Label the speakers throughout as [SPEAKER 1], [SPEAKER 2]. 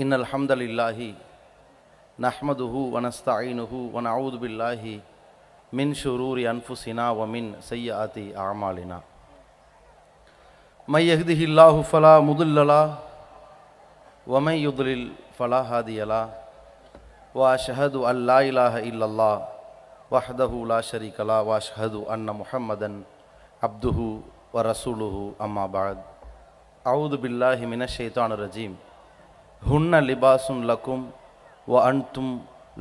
[SPEAKER 1] இன்னல் ஹம்தலில்லாஹி நஹ்மதுஹு வனஸ்தஈனுஹு வனஊது பில்லாஹி மின் ஷுரூரி அன்ஃபுஸினா வ மின் ஸய்யிஆத்தி அஅமாலினா மை யஹ்திஹில்லாஹு ஃபலா முதில்ல லஹு வ மை யுத்லில் ஃபலா ஹாதிய லஹு வ அஷ்ஹது அன் லா இலாஹ இல்லல்லாஹ் வஹ்தஹு லா ஷரீக லஹு வ அஷ்ஹது அன்ன முஹம்மதன் அப்துஹு வ ரசூலுஹு அம்மா பஅத். அஊது பில்லாஹி மினஷ் ஷைத்தானிர் ரஜீம். ஹுன்ன லிபாசுன் லக்கும் வ அன்தும்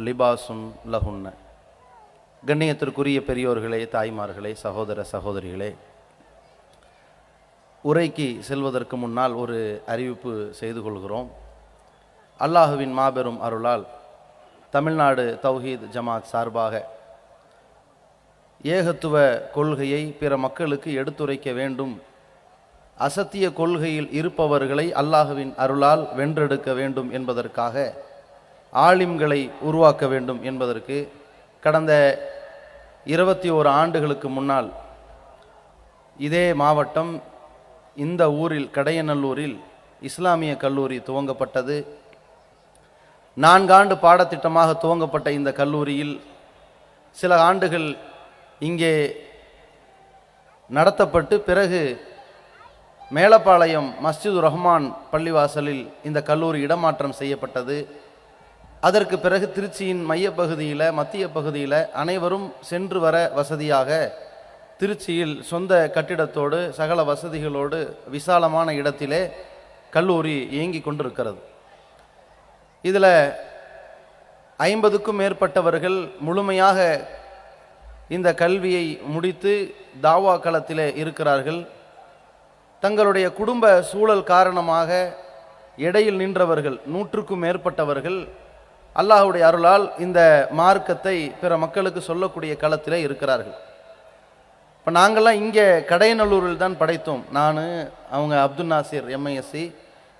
[SPEAKER 1] லிபாசுன் லஹுன்ன. கண்ணியத்திற்குரிய பெரியோர்களே, தாய்மார்களே, சகோதர சகோதரிகளே, உரைக்கு செல்வதற்கு முன்னால் ஒரு அறிவிப்பு செய்து கொள்கிறோம். அல்லாஹுவின் மாபெரும் அருளால் தமிழ்நாடு தௌஹீத் ஜமாத் சார்பாக ஏகத்துவ கொள்கையை பிற மக்களுக்கு எடுத்துரைக்க வேண்டும், அசத்திய கொள்கையில் இருப்பவர்களை அல்லாஹுவின் அருளால் வென்றெடுக்க வேண்டும் என்பதற்காக ஆலிம்களை உருவாக்க வேண்டும் என்பதற்கு கடந்த 21 ஆண்டுகளுக்கு முன்னால் இதே மாவட்டம், இந்த ஊரில் கடையநல்லூரில் இஸ்லாமிய கல்லூரி துவங்கப்பட்டது. 4 ஆண்டு பாடத்திட்டமாக துவங்கப்பட்ட இந்த கல்லூரியில் சில ஆண்டுகள் இங்கே நடத்தப்பட்டு பிறகு மேலப்பாளையம் மஸ்ஜிது ரஹ்மான் பள்ளிவாசலில் இந்த கல்லூரி இடமாற்றம் செய்யப்பட்டது. அதற்கு பிறகு திருச்சியின் மையப்பகுதியில், மத்திய பகுதியில் அனைவரும் சென்று வர வசதியாக திருச்சியில் சொந்த கட்டிடத்தோடு சகல வசதிகளோடு விசாலமான இடத்திலே கல்லூரி இயங்கி கொண்டிருக்கிறது. இதில் 50க்கும் மேற்பட்டவர்கள் முழுமையாக இந்த கல்வியை முடித்து தாவா களத்திலே இருக்கிறார்கள். தங்களுடைய குடும்ப சூழல் காரணமாக இடையில் நின்றவர்கள் 100க்கும் மேற்பட்டவர்கள் அல்லாஹுடைய அருளால் இந்த மார்க்கத்தை பிற மக்களுக்கு சொல்லக்கூடிய களத்திலே இருக்கிறார்கள். இப்போ நாங்கள்லாம் இங்கே கடையநல்லூரில் தான் படைத்தோம். நான், அவங்க அப்துல் நாசிர் எம்ஐஎஸ்சி,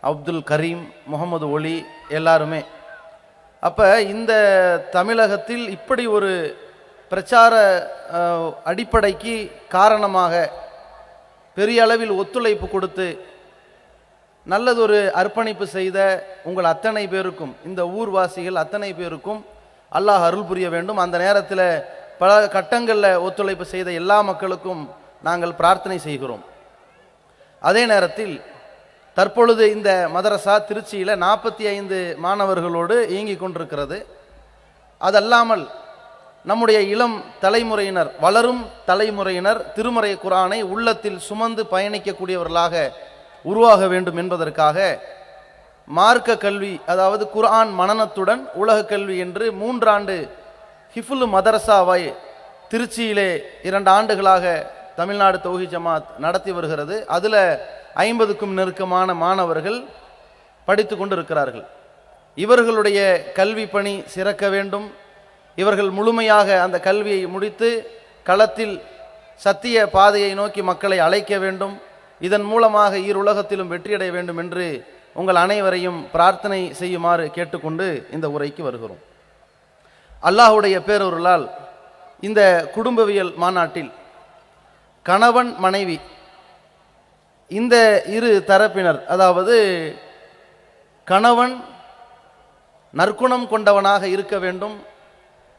[SPEAKER 1] அப்துல் கரீம், முகமது ஒலி எல்லாருமே. அப்போ இந்த தமிழகத்தில் இப்படி ஒரு பிரச்சார அடிப்படைக்கு காரணமாக பெரிய அளவில் ஒத்துழைப்பு கொடுத்து நல்லதொரு அர்ப்பணிப்பு செய்த உங்கள் அத்தனை பேருக்கும், இந்த ஊர்வாசிகள் அத்தனை பேருக்கும் அல்லாஹ் அருள் புரிய வேண்டும். அந்த நேரத்தில் பல கட்டங்களில் ஒத்துழைப்பு செய்த எல்லா மக்களுக்கும் நாங்கள் பிரார்த்தனை செய்கிறோம். அதே நேரத்தில் தற்பொழுது இந்த மதரசா திருச்சியில் 45 மாணவர்களோடு இயங்கி கொண்டிருக்கிறது. அதல்லாமல் நம்முடைய இளம் தலைமுறையினர், வளரும் தலைமுறையினர் திருமறை குர்ஆனை உள்ளத்தில் சுமந்து பயணிக்கக்கூடியவர்களாக உருவாக வேண்டும் என்பதற்காக மார்க்க கல்வி, அதாவது குர்ஆன் மனனத்துடன் உலக கல்வி என்று 3 ஆண்டு ஹிஃபுல் மதரசாவை திருச்சியிலே 2 ஆண்டுகளாக தமிழ்நாடு தௌஹீத் ஜமாத் நடத்தி வருகிறது. அதில் 50க்கும் நெருக்கமான மாணவர்கள் படித்து கொண்டு இருக்கிறார்கள். இவர்களுடைய கல்வி பணி சிறக்க வேண்டும். இவர்கள் முழுமையாக அந்த கல்வியை முடித்து களத்தில் சத்திய பாதையை நோக்கி மக்களை அழைக்க வேண்டும். இதன் மூலமாக ஈருலகத்திலும் வெற்றியடைய வேண்டும் என்று உங்கள் அனைவரையும் பிரார்த்தனை செய்யுமாறு கேட்டுக்கொண்டு இந்த உரைக்கு வருகிறோம். அல்லாஹுடைய பேரருளால் இந்த குடும்பவியல் மாநாட்டில் கணவன் மனைவி இந்த இரு தரப்பினர், அதாவது கணவன் நற்குணம் கொண்டவனாக இருக்க வேண்டும்,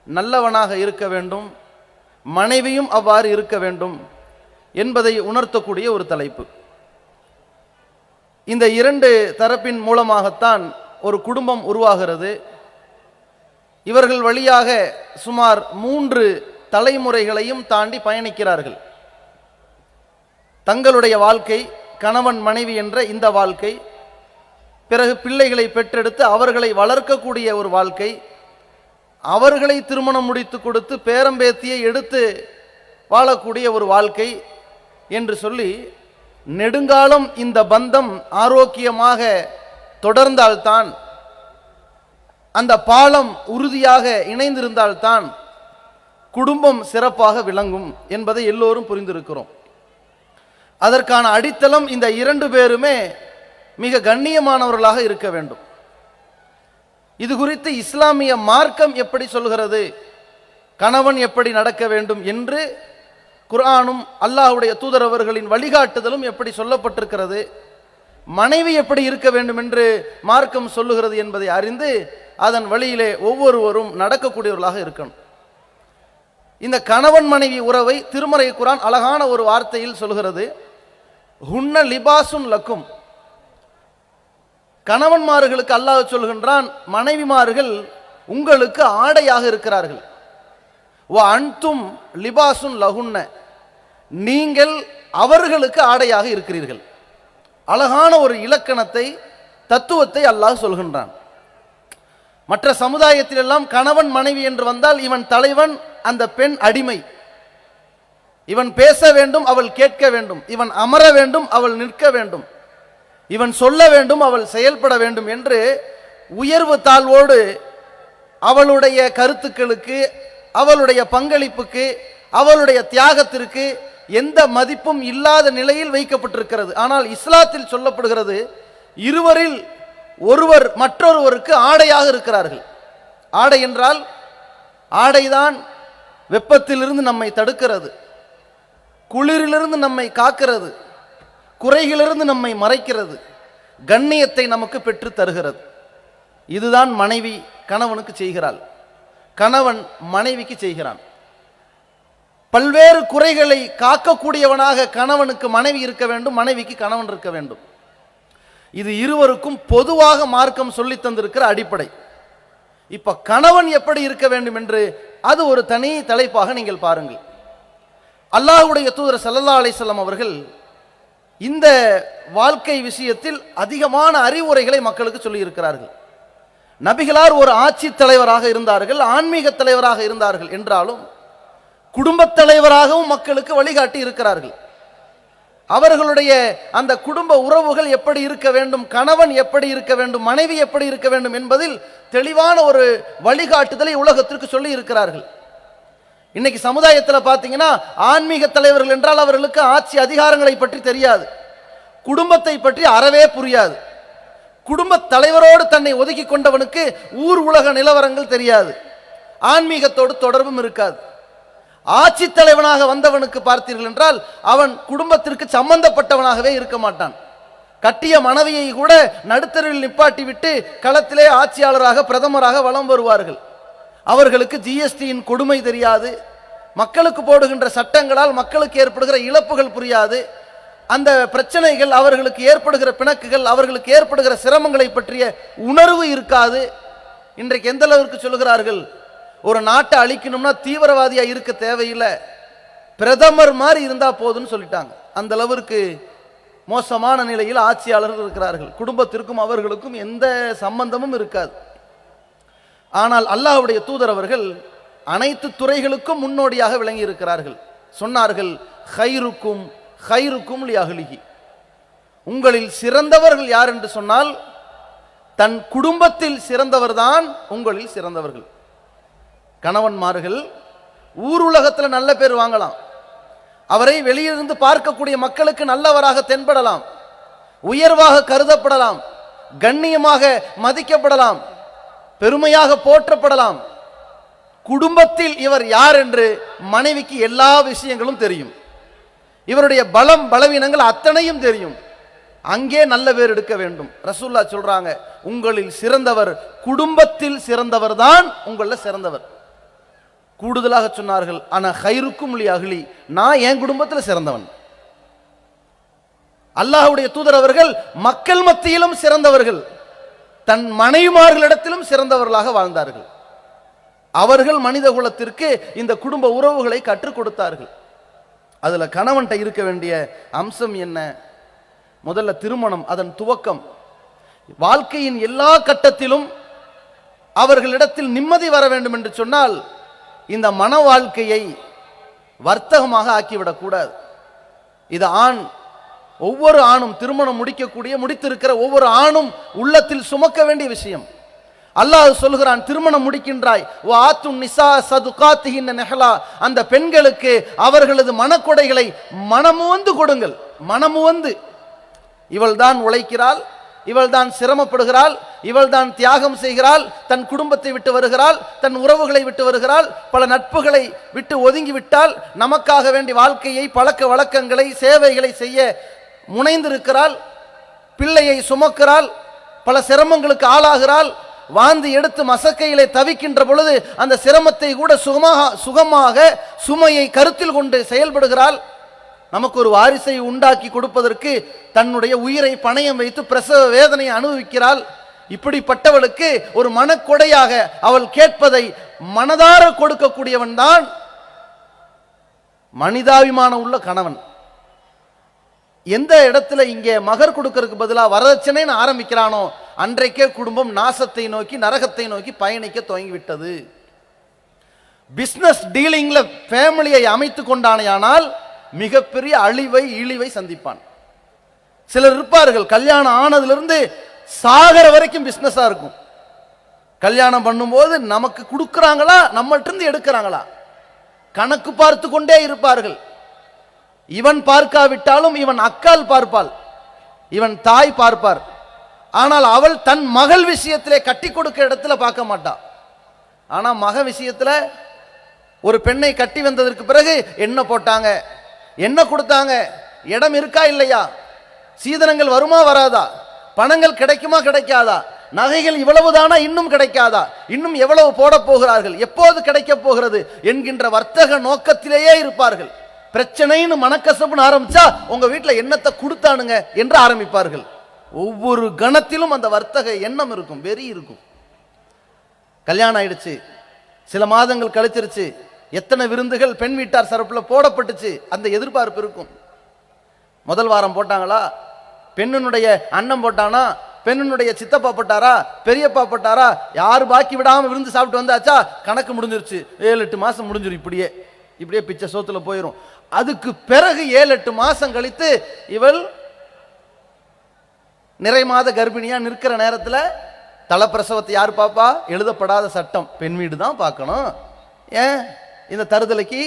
[SPEAKER 1] நல்லவனாக இருக்க வேண்டும், மனைவியும் அவ்வாறு இருக்க வேண்டும் என்பதை உணர்த்தக்கூடிய ஒரு தலைப்பு. இந்த 2 தரப்பின் மூலமாகத்தான் ஒரு குடும்பம் உருவாகிறது. இவர்கள் வழியாக சுமார் 3 தலைமுறைகளையும் தாண்டி பயணிக்கிறார்கள். தங்களுடைய வாழ்க்கை, கணவன் மனைவி என்ற இந்த வாழ்க்கை, பிறகு பிள்ளைகளை பெற்றெடுத்து அவர்களை வளர்க்கக்கூடிய ஒரு வாழ்க்கை, அவர்களை திருமணம் முடித்து கொடுத்து பேரம்பேத்தியை எடுத்து வாழக்கூடிய ஒரு வாழ்க்கை என்று சொல்லி நெடுங்காலம் இந்த பந்தம் ஆரோக்கியமாக தொடர்ந்தால்தான், அந்த பாலம் உறுதியாக இணைந்திருந்தால்தான் குடும்பம் சிறப்பாக விளங்கும் என்பதை எல்லோரும் புரிந்திருக்கிறோம். அதற்கான அடித்தளம் இந்த 2 பேருமே மிக கண்ணியமானவர்களாக இருக்க வேண்டும். இது குறித்து இஸ்லாமிய மார்க்கம் எப்படி சொல்கிறது, கணவன் எப்படி நடக்க வேண்டும் என்று குர்ஆனும் அல்லாஹ்வுடைய தூதர் அவர்களின் வழிகாட்டுதலும் எப்படி சொல்லப்பட்டிருக்கிறது, மனைவி எப்படி இருக்க வேண்டும் என்று மார்க்கம் சொல்லுகிறது என்பதை அறிந்து அதன் வழியிலே ஒவ்வொருவரும் நடக்கக்கூடியவர்களாக இருக்கணும். இந்த கணவன் மனைவி உறவை திருமறை குர்ஆன் அழகான ஒரு வார்த்தையில் சொல்கிறது, ஹுன்ன லிபாசுன் லக்கும். கணவன்மார்களுக்கு அல்லாஹ் சொல்கின்றான், மனைவிமார்கள் உங்களுக்கு ஆடையாக இருக்கிறார்கள். வ அன்தும் லிபாசுன் லஹுன்ன, நீங்கள் அவர்களுக்கு ஆடையாக இருக்கிறீர்கள். அழகான ஒரு இலக்கணத்தை, தத்துவத்தை அல்லாஹ் சொல்கின்றான். மற்ற சமுதாயத்திலெல்லாம் கணவன் மனைவி என்று வந்தால் இவன் தலைவன், அந்த பெண் அடிமை. இவன் பேச வேண்டும், அவள் கேட்க வேண்டும். இவன் அமர வேண்டும், அவள் நிற்க வேண்டும். இவன் சொல்ல வேண்டும், அவள் செயல்பட வேண்டும் என்று உயர்வு தாழ்வோடு அவளுடைய கருத்துக்களுக்கு, அவளுடைய பங்களிப்புக்கு, அவளுடைய தியாகத்திற்கு எந்த மதிப்பும் இல்லாத நிலையில் வைக்கப்பட்டிருக்கிறது. ஆனால் இஸ்லாத்தில் சொல்லப்படுகிறது, இருவரில் ஒருவர் மற்றொருவருக்கு ஆடையாக இருக்கிறார்கள். ஆடை என்றால் ஆடைதான் வெப்பத்திலிருந்து நம்மை தடுக்கிறது, குளிரிலிருந்து நம்மை காக்கிறது, குறைகளிலிருந்து நம்மை மறைக்கிறது, கண்ணியத்தை நமக்கு பெற்று தருகிறது. இதுதான் மனைவி கணவனுக்கு செய்கிறாள், கணவன் மனைவிக்கு செய்கிறான். பல்வேறு குறைகளை காக்கக்கூடியவனாக கணவனுக்கு மனைவி இருக்க வேண்டும், மனைவிக்கு கணவன் இருக்க வேண்டும். இது இருவருக்கும் பொதுவாக மார்க்கம் சொல்லி தந்திருக்கிற அடிப்படை. இப்ப கணவன் எப்படி இருக்க வேண்டும் என்று அது ஒரு தனி தலைப்பாக நீங்கள் பாருங்கள். அல்லாஹ்வுடைய தூதர் ஸல்லல்லாஹு அலைஹி வஸல்லம் அவர்கள் இந்த வாழ்க்கை விஷயத்தில் அதிகமான அறிவுரைகளை மக்களுக்கு சொல்லி இருக்கிறார்கள். நபிகளார் ஒரு ஆட்சி தலைவராக இருந்தார்கள், ஆன்மீக தலைவராக இருந்தார்கள் என்றாலும் குடும்பத் தலைவராகவும் மக்களுக்கு வழிகாட்டி இருக்கிறார்கள். அவர்களுடைய அந்த குடும்ப உறவுகள் எப்படி இருக்க வேண்டும், கணவன் எப்படி இருக்க வேண்டும், மனைவி எப்படி இருக்க வேண்டும் என்பதில் தெளிவான ஒரு வழிகாட்டுதலை உலகத்திற்கு சொல்லி இருக்கிறார்கள். இன்னைக்கு சமுதாயத்தில் பார்த்தீங்கன்னா ஆன்மீக தலைவர்கள் என்றால் அவர்களுக்கு ஆட்சி அதிகாரங்களை பற்றி தெரியாது, குடும்பத்தை பற்றி அறவே புரியாது. குடும்ப தலைவரோடு தன்னை ஒதுக்கி கொண்டவனுக்கு ஊர் உலக நிலவரங்கள் தெரியாது, ஆன்மீகத்தோடு தொடர்பும் இருக்காது. ஆட்சி தலைவனாக வந்தவனுக்கு பார்த்தீர்கள் என்றால் அவன் குடும்பத்திற்கு சம்பந்தப்பட்டவனாகவே இருக்க மாட்டான். கட்டிய மனைவியை கூட நடுத்தரில் நிப்பாட்டி விட்டு களத்திலே ஆட்சியாளராக பிரதமராக வலம் வருவார்கள். அவர்களுக்கு ஜிஎஸ்டியின் கொடுமை தெரியாது, மக்களுக்கு போடுகின்ற சட்டங்களால் மக்களுக்கு ஏற்படுகிற இழப்புகள் புரியாது, அந்த பிரச்சனைகள், அவர்களுக்கு ஏற்படுகிற பிணக்குகள், அவர்களுக்கு ஏற்படுகிற சிரமங்களை பற்றிய உணர்வு இருக்காது. இன்றைக்கு எந்த அளவிற்கு சொல்லுகிறார்கள், ஒரு நாட்டை அழிக்கணும்னா தீவிரவாதியா இருக்க தேவையில்லை, பிரதமர் மாதிரி இருந்தா போதுன்னு சொல்லிட்டாங்க. அந்த அளவிற்கு மோசமான நிலையில் ஆட்சியாளர்கள் இருக்கிறார்கள். குடும்பத்திற்கும் அவர்களுக்கும் எந்த சம்பந்தமும் இருக்காது. ஆனால் அல்லாஹ்வுடைய தூதர் அவர்கள் அனைத்து துறைகளுக்கும் முன்னோடியாக விளங்கி இருக்கிறார்கள். சொன்னார்கள், ஹைருக்கும் ஹைருக்கும் லிஅஹ்லிஹி, உங்களில் சிறந்தவர்கள் யார் என்று சொன்னால் தன் குடும்பத்தில் சிறந்தவர்தான் உங்களில் சிறந்தவர்கள். கணவன்மார்கள் ஊர் உலகத்தில் நல்ல பேர் வாங்கலாம், அவரை வெளியிலிருந்து பார்க்கக்கூடிய மக்களுக்கு நல்லவராக தென்படலாம், உயர்வாக கருதப்படலாம், கண்ணியமாக மதிக்கப்படலாம், பெருமையாக போற்றப்படலாம். குடும்பத்தில் இவர் யார் என்று மனைவிக்கு எல்லா விஷயங்களும் தெரியும், இவருடைய பலம் பலவீனங்கள் அத்தனையும் தெரியும். அங்கே நல்ல பேர் எடுக்க வேண்டும். ரசூலுல்லாஹ் சொல்றாங்க, உங்களில் சிறந்தவர் குடும்பத்தில் சிறந்தவர் தான் உங்களில் சிறந்தவர். கூடுதலாக சொன்னார்கள், ஆனா ஹைருக்கும் லிஅஹ்லி, நான் என் குடும்பத்தில் சிறந்தவன். அல்லாஹ்வுடைய தூதர் அவர்கள் மக்கள் மத்தியிலும் சிறந்தவர்கள், தன் மனைவிமார்களிடத்திலும் சிறந்தவர்களாக வாழ்ந்தார்கள். அவர்கள் மனித குலத்திற்கு இந்த குடும்ப உறவுகளை கற்றுக் கொடுத்தார்கள். அதுல கணவன்கிட்ட இருக்க வேண்டிய அம்சம் என்ன? முதல்ல திருமணம், அதன் துவக்கம். வாழ்க்கையின் எல்லா கட்டத்திலும் அவர்களிடத்தில் நிம்மதி வர வேண்டும் என்று சொன்னால் இந்த மன வாழ்க்கையை வர்த்தகமாக ஆக்கிவிடக் கூடாது. இது ஒவ்வொரு ஆணும் திருமணம் முடித்திருக்கிற ஒவ்வொரு ஆணும் உள்ளத்தில் சுமக்க வேண்டிய விஷயம். அல்லாஹ் சொல்கிறான், திருமணம் முடிக்கின்றாய், அந்த பெண்களுக்கு அவர்களது மனக்கொடைகளை மனமுவந்து கொடுங்கள். மனமுவந்து, இவள் தான் உழைக்கிறாள், இவள் தான் சிரமப்படுகிறாள், இவள் தான் தியாகம் செய்கிறாள், தன் குடும்பத்தை விட்டு வருகிறாள், தன் உறவுகளை விட்டு வருகிறாள், பல நட்புகளை விட்டு ஒதுங்கி விட்டால் நமக்காக வேண்டி வாழ்க்கையை, பழக்க வழக்கங்களை, சேவைகளை செய்ய முனைந்திருக்கிறாள். பிள்ளையை சுமக்கிறாள், பல சிரமங்களுக்கு ஆளாகிறாள், வாந்தி எடுத்து மசக்கையிலே தவிக்கின்ற பொழுது அந்த சிரமத்தை கூட சுகமாக சுமையை கருத்தில் கொண்டு செயல்படுகிறாள். நமக்கு ஒரு வாரிசை உண்டாக்கி கொடுப்பதற்கு தன்னுடைய உயிரை பணயம் வைத்து பிரசவ வேதனையை அனுபவிக்கிறாள். இப்படிப்பட்டவளுக்கு ஒரு மனக்கொடையாக அவள் கேட்பதை மனதார கொடுக்கக்கூடியவன் தான் மனிதாபிமானம் உள்ள கணவன். எந்த இடத்துல இங்கே மகர் கொடுக்கறதுக்கு பதிலாக வரதட்சணைன்னு ஆரம்பிக்கிறானோ அன்றைக்கே குடும்பம் நாசத்தை நோக்கி நரகத்தை நோக்கி பயணிக்க துவங்கிவிட்டது. பிசினஸ் டீலிங்ல ஃபேமிலியை அமைத்து கொண்டானையானால் மிகப்பெரிய இழிவை சந்திப்பான். சிலர் இருப்பார்கள், கல்யாணம் ஆனதிலிருந்து சாகர வரைக்கும் பிசினஸா இருக்கும். கல்யாணம் பண்ணும்போது நமக்கு கொடுக்கறாங்களா நம்மள்ட்ட இருந்து எடுக்கிறாங்களா கணக்கு பார்த்து கொண்டே இருப்பார்கள். இவன் பார்க்காவிட்டாலும் இவன் அக்கால் பார்ப்பாள், இவன் தாய் பார்ப்பார். ஆனால் அவள் தன் மகள் விஷயத்திலே கட்டி கொடுக்க இடத்துல பார்க்க மாட்டாள். ஆனா மக விஷயத்துல ஒரு பெண்ணை கட்டி வந்ததற்கு பிறகு என்ன போட்டாங்க, என்ன கொடுத்தாங்க, இடம் இருக்கா இல்லையா, சீதனங்கள் வருமா வராதா, பணங்கள் கிடைக்குமா கிடைக்காதா, நகைகள் இவ்வளவுதானா இன்னும் கிடைக்காதா, இன்னும் எவ்வளவு போட போகிறார்கள், எப்போது கிடைக்க போகிறது என்கின்ற வர்த்தக நோக்கத்திலேயே இருப்பார்கள். பிரச்சனைன்னு மனக்கசப்புன்னு ஆரம்பிச்சா உங்க வீட்டில் என்னத்தை கொடுத்தானுங்க என்று ஆரம்பிப்பார்கள். ஒவ்வொரு கணத்திலும் அந்த வர்த்தக எண்ணம் இருக்கும், வெறி இருக்கும். கல்யாணம் ஆயிடுச்சு, சில மாதங்கள் கழிச்சிருச்சு, எத்தனை விருந்துகள் பெண் வீட்டார் சரப்புல போடப்பட்டுச்சு, அந்த எதிர்பார்ப்பு இருக்கும். முதல் வாரம் போட்டாங்களா, பெண்ணுடைய அண்ணன் போட்டானா, பெண்ணுடைய சித்தப்பா போட்டாரா, பெரியப்பா போட்டாரா, யாரு பாக்கி விடாம விருந்து சாப்பிட்டு வந்தாச்சா, கணக்கு முடிஞ்சிருச்சு, 7-8 மாசம் முடிஞ்சிடும். இப்படியே பிச்சை சோத்துல போயிடும். அதுக்கு பிறகு 7-8 மாசம் கழித்து இவள் நிறை மாத கர்ப்பிணியா நிற்கிற நேரத்தில் தலப்பிரசவத்தை யார் பாப்பா? எழுதப்படாத சட்டம், பெண் வீடு தான் பார்க்கணும். ஏன் இந்த தருதலைக்கு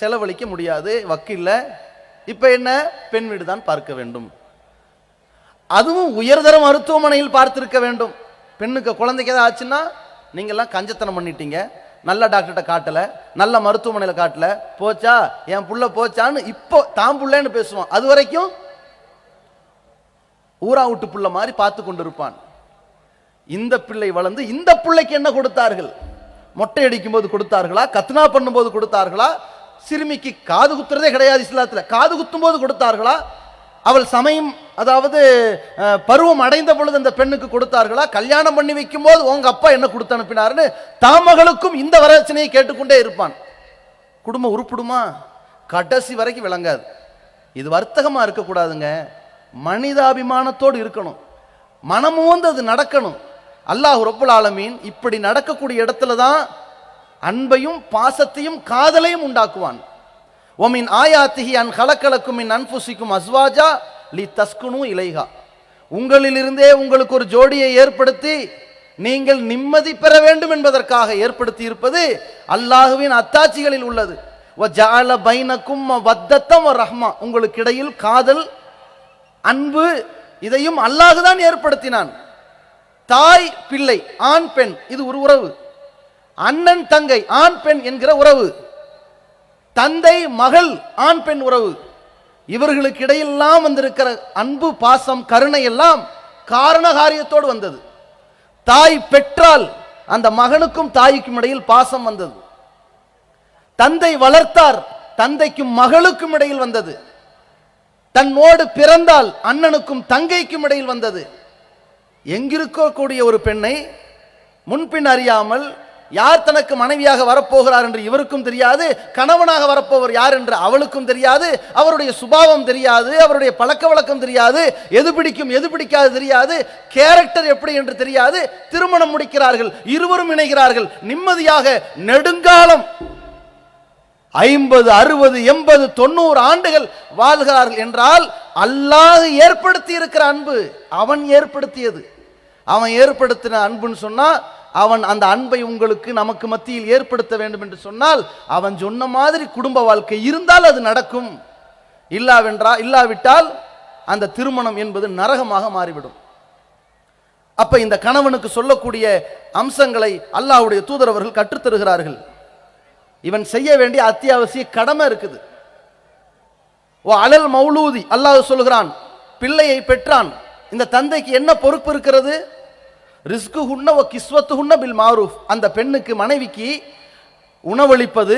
[SPEAKER 1] செலவழிக்க முடியாது, வக்கீல்ல. இப்ப என்ன, பெண் வீடு தான் பார்க்க வேண்டும். அதுவும் உயர்தர மருத்துவமனையில் பார்த்திருக்க வேண்டும். பெண்ணுக்கு குழந்தைக்கு ஏதாவது ஆச்சுன்னா நீங்கெல்லாம் கஞ்சத்தனம் பண்ணிட்டீங்க, நல்ல டாக்டர்கிட்ட காட்டல, நல்ல மருத்துவமனையில் காட்டல, போச்சா என் புள்ள போச்சான்னு இப்போ தான் புள்ளன்னு பேசுவான். அது வரைக்கும் ஊரா விட்டு புள்ள மாதிரி பார்த்து கொண்டிருப்பான். இந்த பிள்ளை வளர்ந்து இந்த பிள்ளைக்கு என்ன கொடுத்தார்கள்? மொட்டை அடிக்கும் போது கொடுத்தார்களா, கத்னா பண்ணும் போது கொடுத்தார்களா, சிறுமிக்கு காது குத்துறதே கிடையாது இஸ்லாத்துல, காது குத்தும் போது கொடுத்தார்களா, அவள் சமயம் அதாவது பருவம் அடைந்த பொழுது அந்த பெண்ணுக்கு கொடுத்தார்களா, கல்யாணம் பண்ணி வைக்கும் போது உங்க அப்பா என்ன கொடுத்து அனுப்பினார்னு தாமகளுக்கும் இந்த வரதட்சணையை கேட்டுக்கொண்டே இருப்பான். குடும்பம் உருப்பிடுமா? கடைசி வரைக்கும் விளங்காது. இது வர்த்தகமா இருக்கக்கூடாதுங்க, மனிதாபிமானத்தோடு இருக்கணும், மனமும் வந்து அது நடக்கணும். அல்லாஹ் ரப்புல் ஆலமீன் இப்படி நடக்கக்கூடிய இடத்துல தான் அன்பையும் பாசத்தையும் காதலையும் உண்டாக்குவான். ஒமின் ஆயாத்திஹி அன் கலக்கலக்கும் மின் அன்ஃபுசிக்கும் அஸ்வாஜா லி தஸ்குனு இலைஹா, உங்களிலிருந்தே உங்களுக்கு ஒரு ஜோடியை ஏற்படுத்தி நீங்கள் நிம்மதி பெற வேண்டும் என்பதற்காக ஏற்படுத்தி இருப்பது அல்லாஹுவின் அத்தாட்சிகளில் உள்ளது. வஜஅல பைனக்கும் வத்தத்தம் ரஹ்மா, உங்களுக்கு இடையில் காதல் அன்பு, இதையும் அல்லாஹ் தான் ஏற்படுத்தினான். தாய் பிள்ளை, ஆண் பெண், இது ஒரு உறவு. அண்ணன் தங்கை, ஆண் பெண் என்கிற உறவு. தந்தை மகள், ஆண் பெண் உறவு. இவர்களுக்கு இடையெல்லாம் வந்திருக்கிற அன்பு பாசம் கருணை எல்லாம் காரண காரியத்தோடு வந்தது. தாய் பெற்றால் அந்த மகனுக்கும் தாய்க்கும் இடையில் பாசம் வந்தது. தந்தை வளர்த்தார், தந்தைக்கும் மகளுக்கும் இடையில் வந்தது. தன்னோடு பிறந்தால் அண்ணனுக்கும் தங்கைக்கும் இடையில் வந்தது. எங்கிருக்கக்கூடிய ஒரு பெண்ணை முன்பின் அறியாமல் யார் தனக்கு மனைவியாக வரப்போகிறார் என்று இவருக்கும் தெரியாது, கணவனாக வரப்போவர் யார் என்று அவளுக்கும் தெரியாது, அவருடைய சுபாவம் தெரியாது, அவருடைய பழக்க வழக்கம் தெரியாது, எது பிடிக்கும் எது பிடிக்காது தெரியாது, கேரக்டர் எப்படி என்று தெரியாது. திருமணம் முடிக்கிறார்கள், இருவரும் இணைகிறார்கள், நிம்மதியாக நெடுங்காலம் 50, 60, 80, 90 ஆண்டுகள் வாழ்கிறார்கள் என்றால் அல்லாஹ் ஏற்படுத்தி இருக்கிற அன்பு, அவன் ஏற்படுத்தியது. அவன் ஏற்படுத்தின அன்புன்னு சொன்னா, அவன் அந்த அன்பை உங்களுக்கு நமக்கு மத்தியில் ஏற்படுத்த வேண்டும் என்று சொன்னால் அவன் சொன்ன மாதிரி குடும்ப வாழ்க்கை இருந்தால் அது நடக்கும். இல்லாவிட்டால் அந்த திருமணம் என்பது நரகமாக மாறிவிடும். அப்ப இந்த கணவனுக்கு சொல்லக்கூடிய அம்சங்களை அல்லாஹ்வுடைய தூதர் அவர்கள் கற்றுத்தருகிறார்கள். இவன் செய்ய வேண்டிய அத்தியாவசிய கடமை இருக்குது. ஓ அலல் மௌலூதி, அல்லாஹ் சொல்கிறான், பிள்ளையை பெற்றான், இந்த தந்தைக்கு என்ன பொறுப்பு இருக்கிறது? ரிஸ்கு ஹுன்ன ஒ கிஸ்வத்து ஹுன்ன பில் மாரூஃப். அந்த பெண்ணுக்கு, மனைவிக்கு உணவளிப்பது,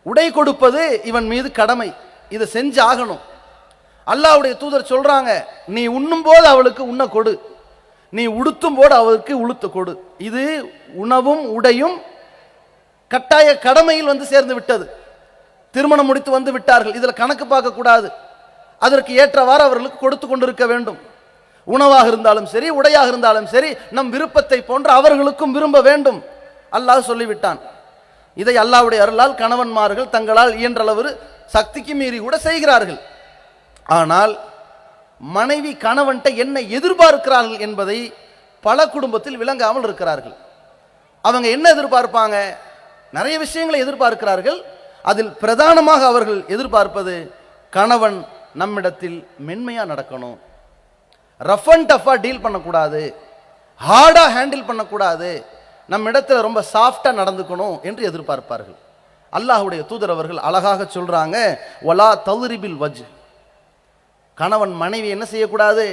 [SPEAKER 1] உடை கொடுப்பது இவன் மீது கடமை. இதை செஞ்சு ஆகணும். அல்லாஹ்வுடைய தூதர் சொல்றாங்க, நீ உண்ணும் போது அவளுக்கு உண்ண கொடு, நீ உடுத்தும் போது அவளுக்கு உளுத்து கொடு. இது உணவும் உடையும் கட்டாய கடமையில் வந்து சேர்ந்து விட்டது. திருமணம் முடித்து வந்து விட்டார்கள், இதில் கணக்கு பார்க்க கூடாது. அதற்கு ஏற்றவாறு அவர்களுக்கு கொடுத்து கொண்டிருக்க வேண்டும். உணவாக இருந்தாலும் சரி, உடையாக இருந்தாலும் சரி, நம் விருப்பத்தை போன்று அவர்களுக்கும் விரும்ப வேண்டும். அல்லாஹ் சொல்லிவிட்டான். இதை அல்லாஹ்வுடைய அருளால் கணவன்மார்கள் தங்களால் இயன்றளவு சக்திக்கு மீறி கூட செய்கிறார்கள். ஆனால் மனைவி கணவன்கிட்ட என்ன எதிர்பார்க்கிறார்கள் என்பதை பல குடும்பத்தில் விளங்காமல் இருக்கிறார்கள். அவங்க என்ன எதிர்பார்ப்பாங்க? நிறைய விஷயங்களை எதிர்பார்க்கிறார்கள். அதில் பிரதானமாக அவர்கள் எதிர்பார்ப்பது, கணவன் நம்மிடத்தில் மென்மையா நடக்கணும், ரஃப் அண்ட் டஃபா டீல் பண்ணக்கூடாது, ஹார்டா ஹேண்டில் பண்ணக்கூடாது, நம்ம இடத்துல ரொம்ப சாஃப்டா நடந்துக்கணும் என்று எதிர்பார்ப்பார்கள். அல்லாஹ்வுடைய தூதர் அவர்கள் அழகாக சொல்றாங்க, வலா தௌரிபில் வஜ். கணவன் மனைவி என்ன செய்யக்கூடாது?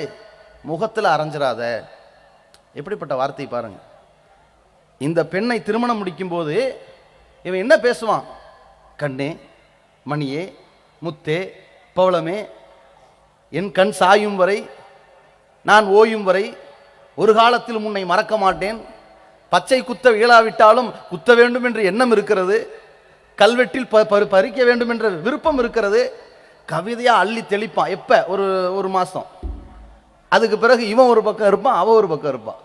[SPEAKER 1] முகத்தில் அரைஞ்சிராத. எப்படிப்பட்ட வார்த்தை பாருங்க. இந்த பெண்ணை திருமணம் முடிக்கும் போது இவன் என்ன பேசுவான்? கண்ணே, மணியே, முத்தே, பவளமே, என் கண் சாயும் வரை, நான் ஓயும் வரை, ஒரு காலத்தில் உன்னை மறக்க மாட்டேன், பச்சை குத்த இயலாவிட்டாலும் குத்த வேண்டும் என்ற எண்ணம் இருக்கிறது, கல்வெட்டில் பறிக்க வேண்டும் என்ற விருப்பம் இருக்கிறது. கவிதையா அள்ளி தெளிப்பான். எப்ப? ஒரு மாசம். அதுக்கு பிறகு இவன் ஒரு பக்கம் இருப்பான், அவ ஒரு பக்கம் இருப்பான்.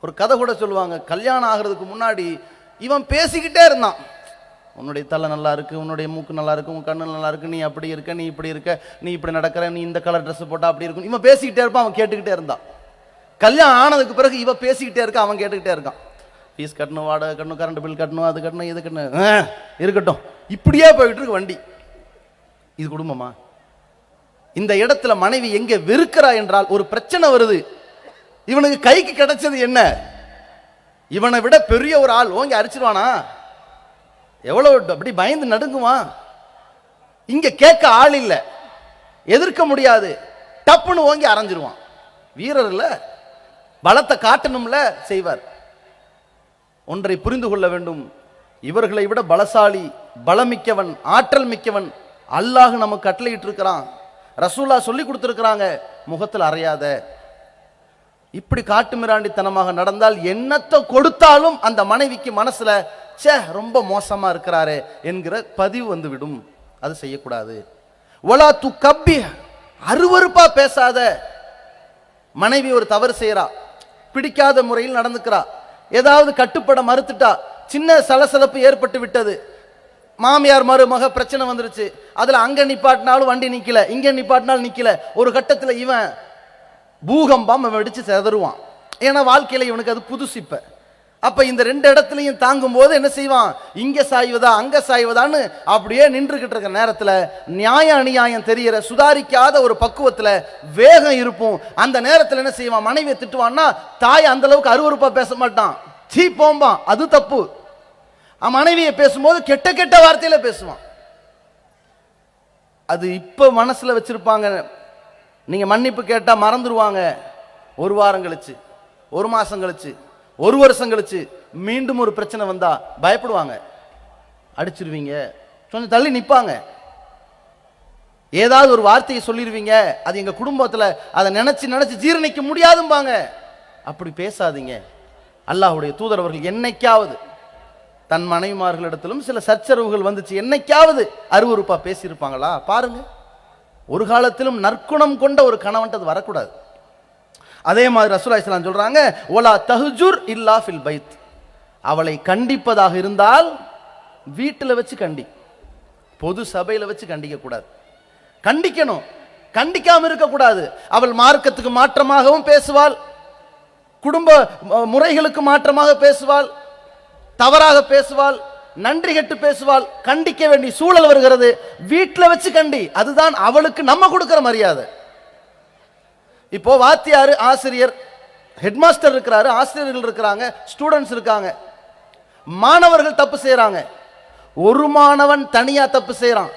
[SPEAKER 1] ஒரு கதை கூட சொல்லுவாங்க, கல்யாணம் ஆகிறதுக்கு முன்னாடி இவன் பேசிக்கிட்டே இருந்தான். உன்னுடைய தலை நல்லா இருக்கு, உன்னுடைய மூக்கு நல்லா இருக்கு, உன் கண்ணு நல்லா இருக்கு, நீ அப்படி இருக்க, நீ இப்படி இருக்க, நீ இப்படி நடக்கிற, நீ இந்த கலர் ட்ரெஸ் போட்டா அப்படி இருக்கும். இவன் பேசிக்கிட்டே இருப்பான், அவன் கேட்டுக்கிட்டே இருந்தான். கல்யாணம் ஆனதுக்கு பிறகு இவன் பேசிக்கிட்டே இருக்கான், அவன் கேட்டுக்கிட்டே இருக்கான். ஃபீஸ் கட்டணும், வாடகை கட்டணும், கரண்ட் பில் கட்டணும், அது கட்டணும், இது கட்டணும், இருக்கட்டும். இப்படியே போயிட்டு இருக்கு வண்டி. இது குடும்பமா? இந்த இடத்துல மனைவி எங்க வெறுக்கிறா என்றால், ஒரு பிரச்சனை வருது, இவனுக்கு கைக்கு கிடைச்சது என்ன? இவனை விட பெரிய ஒரு ஆள் ஓங்கி அரிச்சிருவானா? எவ்வளவு அப்படி பயந்து நடுங்குமா? இங்க கேட்க ஆள் இல்ல, எதிர்க்க முடியாது, டப்புன்னு ஓங்கி அரைஞ்சிருவான். வீரர் இல்ல, பலத்தை காட்டணும்ல, செய்வார். ஒன்றை புரிந்து கொள்ள வேண்டும், இவர்களை விட பலசாலி, பலமிக்கவன், ஆற்றல் மிக்கவன் அல்லாஹ் நமக்கு கட்டளையிட்டு இருக்கிறான். ரசூலா சொல்லி கொடுத்திருக்கிறாங்க, முகத்தில் அறையாத. இப்படி காட்டு மிராண்டித்தனமாக நடந்தால் என்னத்தை கொடுத்தாலும் அந்த மனைவிக்கு மனசுல சே ரொம்ப மோசமா இருக்கிறாரே என்கிற பதிவு வந்துவிடும். அது செய்யக்கூடாது. ஒலா து கப்பி, அருவருப்பா பேசாத. மனைவி ஒரு தவறு செய்யறா, பிடிக்காத முறையில் நடந்துக்கிறா, ஏதாவது கட்டுப்பட மறுத்துட்டா, சின்ன சலசலப்பு ஏற்பட்டு விட்டது, மாமியார் மருமக பிரச்சனை வந்துருச்சு, அதுல அங்க நிப்பாட்டினாலும் வண்டி நிக்கல, இங்க நிப்பாட்டினாலும் நிக்கல. ஒரு கட்டத்தில் இவன் பூகம்பம் வெடிச்சு செதறுவான். ஏன்னா வாழ்க்கையில இவனுக்கு அது புதுசு. அப்ப இந்த ரெண்டு இடத்துலையும் தாங்கும் போது என்ன செய்வான்? இங்க சாய்வதா அங்க சாய்வதான்னு அப்படியே நின்றுகிட்டு இருக்க நேரத்துல நியாய அநியாயம் தெரியற சுதாரிக்காத ஒரு பக்குவத்துல வேகம் இருப்போம். அந்த நேரத்தில் என்ன செய்வான்? மனைவியை திட்டுவான்னா தாய் அந்த அளவுக்கு அருவருப்பா பேச மாட்டான், சீ போம்பான், அது தப்பு. மனைவியை பேசும்போது கெட்ட கெட்ட வார்த்தையில பேசுவான். அது இப்ப மனசுல வச்சிருப்பாங்க. நீங்க மன்னிப்பு கேட்டா மறந்துடுவாங்க. ஒரு வாரம் கழிச்சு, ஒரு மாசம் கழிச்சு, ஒரு வருஷம் கழிச்சு மீண்டும் ஒரு பிரச்சனை வந்தா பயப்படுவாங்க, அடிச்சிருவீங்க, கொஞ்சம் தள்ளி நிப்பாங்க, ஏதாவது ஒரு வார்த்தையை சொல்லிடுவீங்க, அது எங்க குடும்பத்துல அதை நினைச்சு நினைச்சு ஜீரணிக்க முடியாதும்பாங்க. அப்படி பேசாதீங்க. அல்லாஹ்வுடைய தூதர் அவர்கள் என்னைக்காவது தன் மனைவிமார்களிடத்திலும் சில சச்சரவுகள் வந்துச்சு, என்னைக்காவது அருவருப்பா பேசியிருப்பாங்களா? பாருங்க. ஒரு காலத்திலும் நற்குணம் கொண்ட ஒரு கணவன் அது வரக்கூடாது. அதே மாதிரி ரசூலுல்லாஹி ஸல்லல்லாஹு அலைஹி வஸல்லம் சொல்றாங்க, ஒலா தஹ்ஜுர் இல்லா ஃபில் பைத். அவளை கண்டிப்பதாக இருந்தால் வீட்டில் வச்சு கண்டி, பொது சபையில் வச்சு கண்டிக்க கூடாது. கண்டிக்கணும், கண்டிக்காம இருக்கக்கூடாது. அவள் மார்க்கத்துக்கு மாற்றமாகவும் பேசுவாள், குடும்ப முறைகளுக்கு மாற்றமாக பேசுவாள், தவறாக பேசுவாள், நன்றி கெட்டு பேசுவாள். கண்டிக்க வேண்டிய சூழல் வருகிறது, வீட்டில் வச்சு கண்டி. அதுதான் அவளுக்கு நம்ம கொடுக்கிற மரியாதை. இப்போ வாத்தியார், ஆசிரியர், ஹெட்மாஸ்டர் இருக்கிறாரு, ஆசிரியர்கள் இருக்கிறாங்க, ஸ்டூடெண்ட்ஸ் இருக்காங்க. மாணவர்கள் தப்பு செய்யறாங்க. ஒரு மாணவன் தனியா தப்பு செய்யறான்,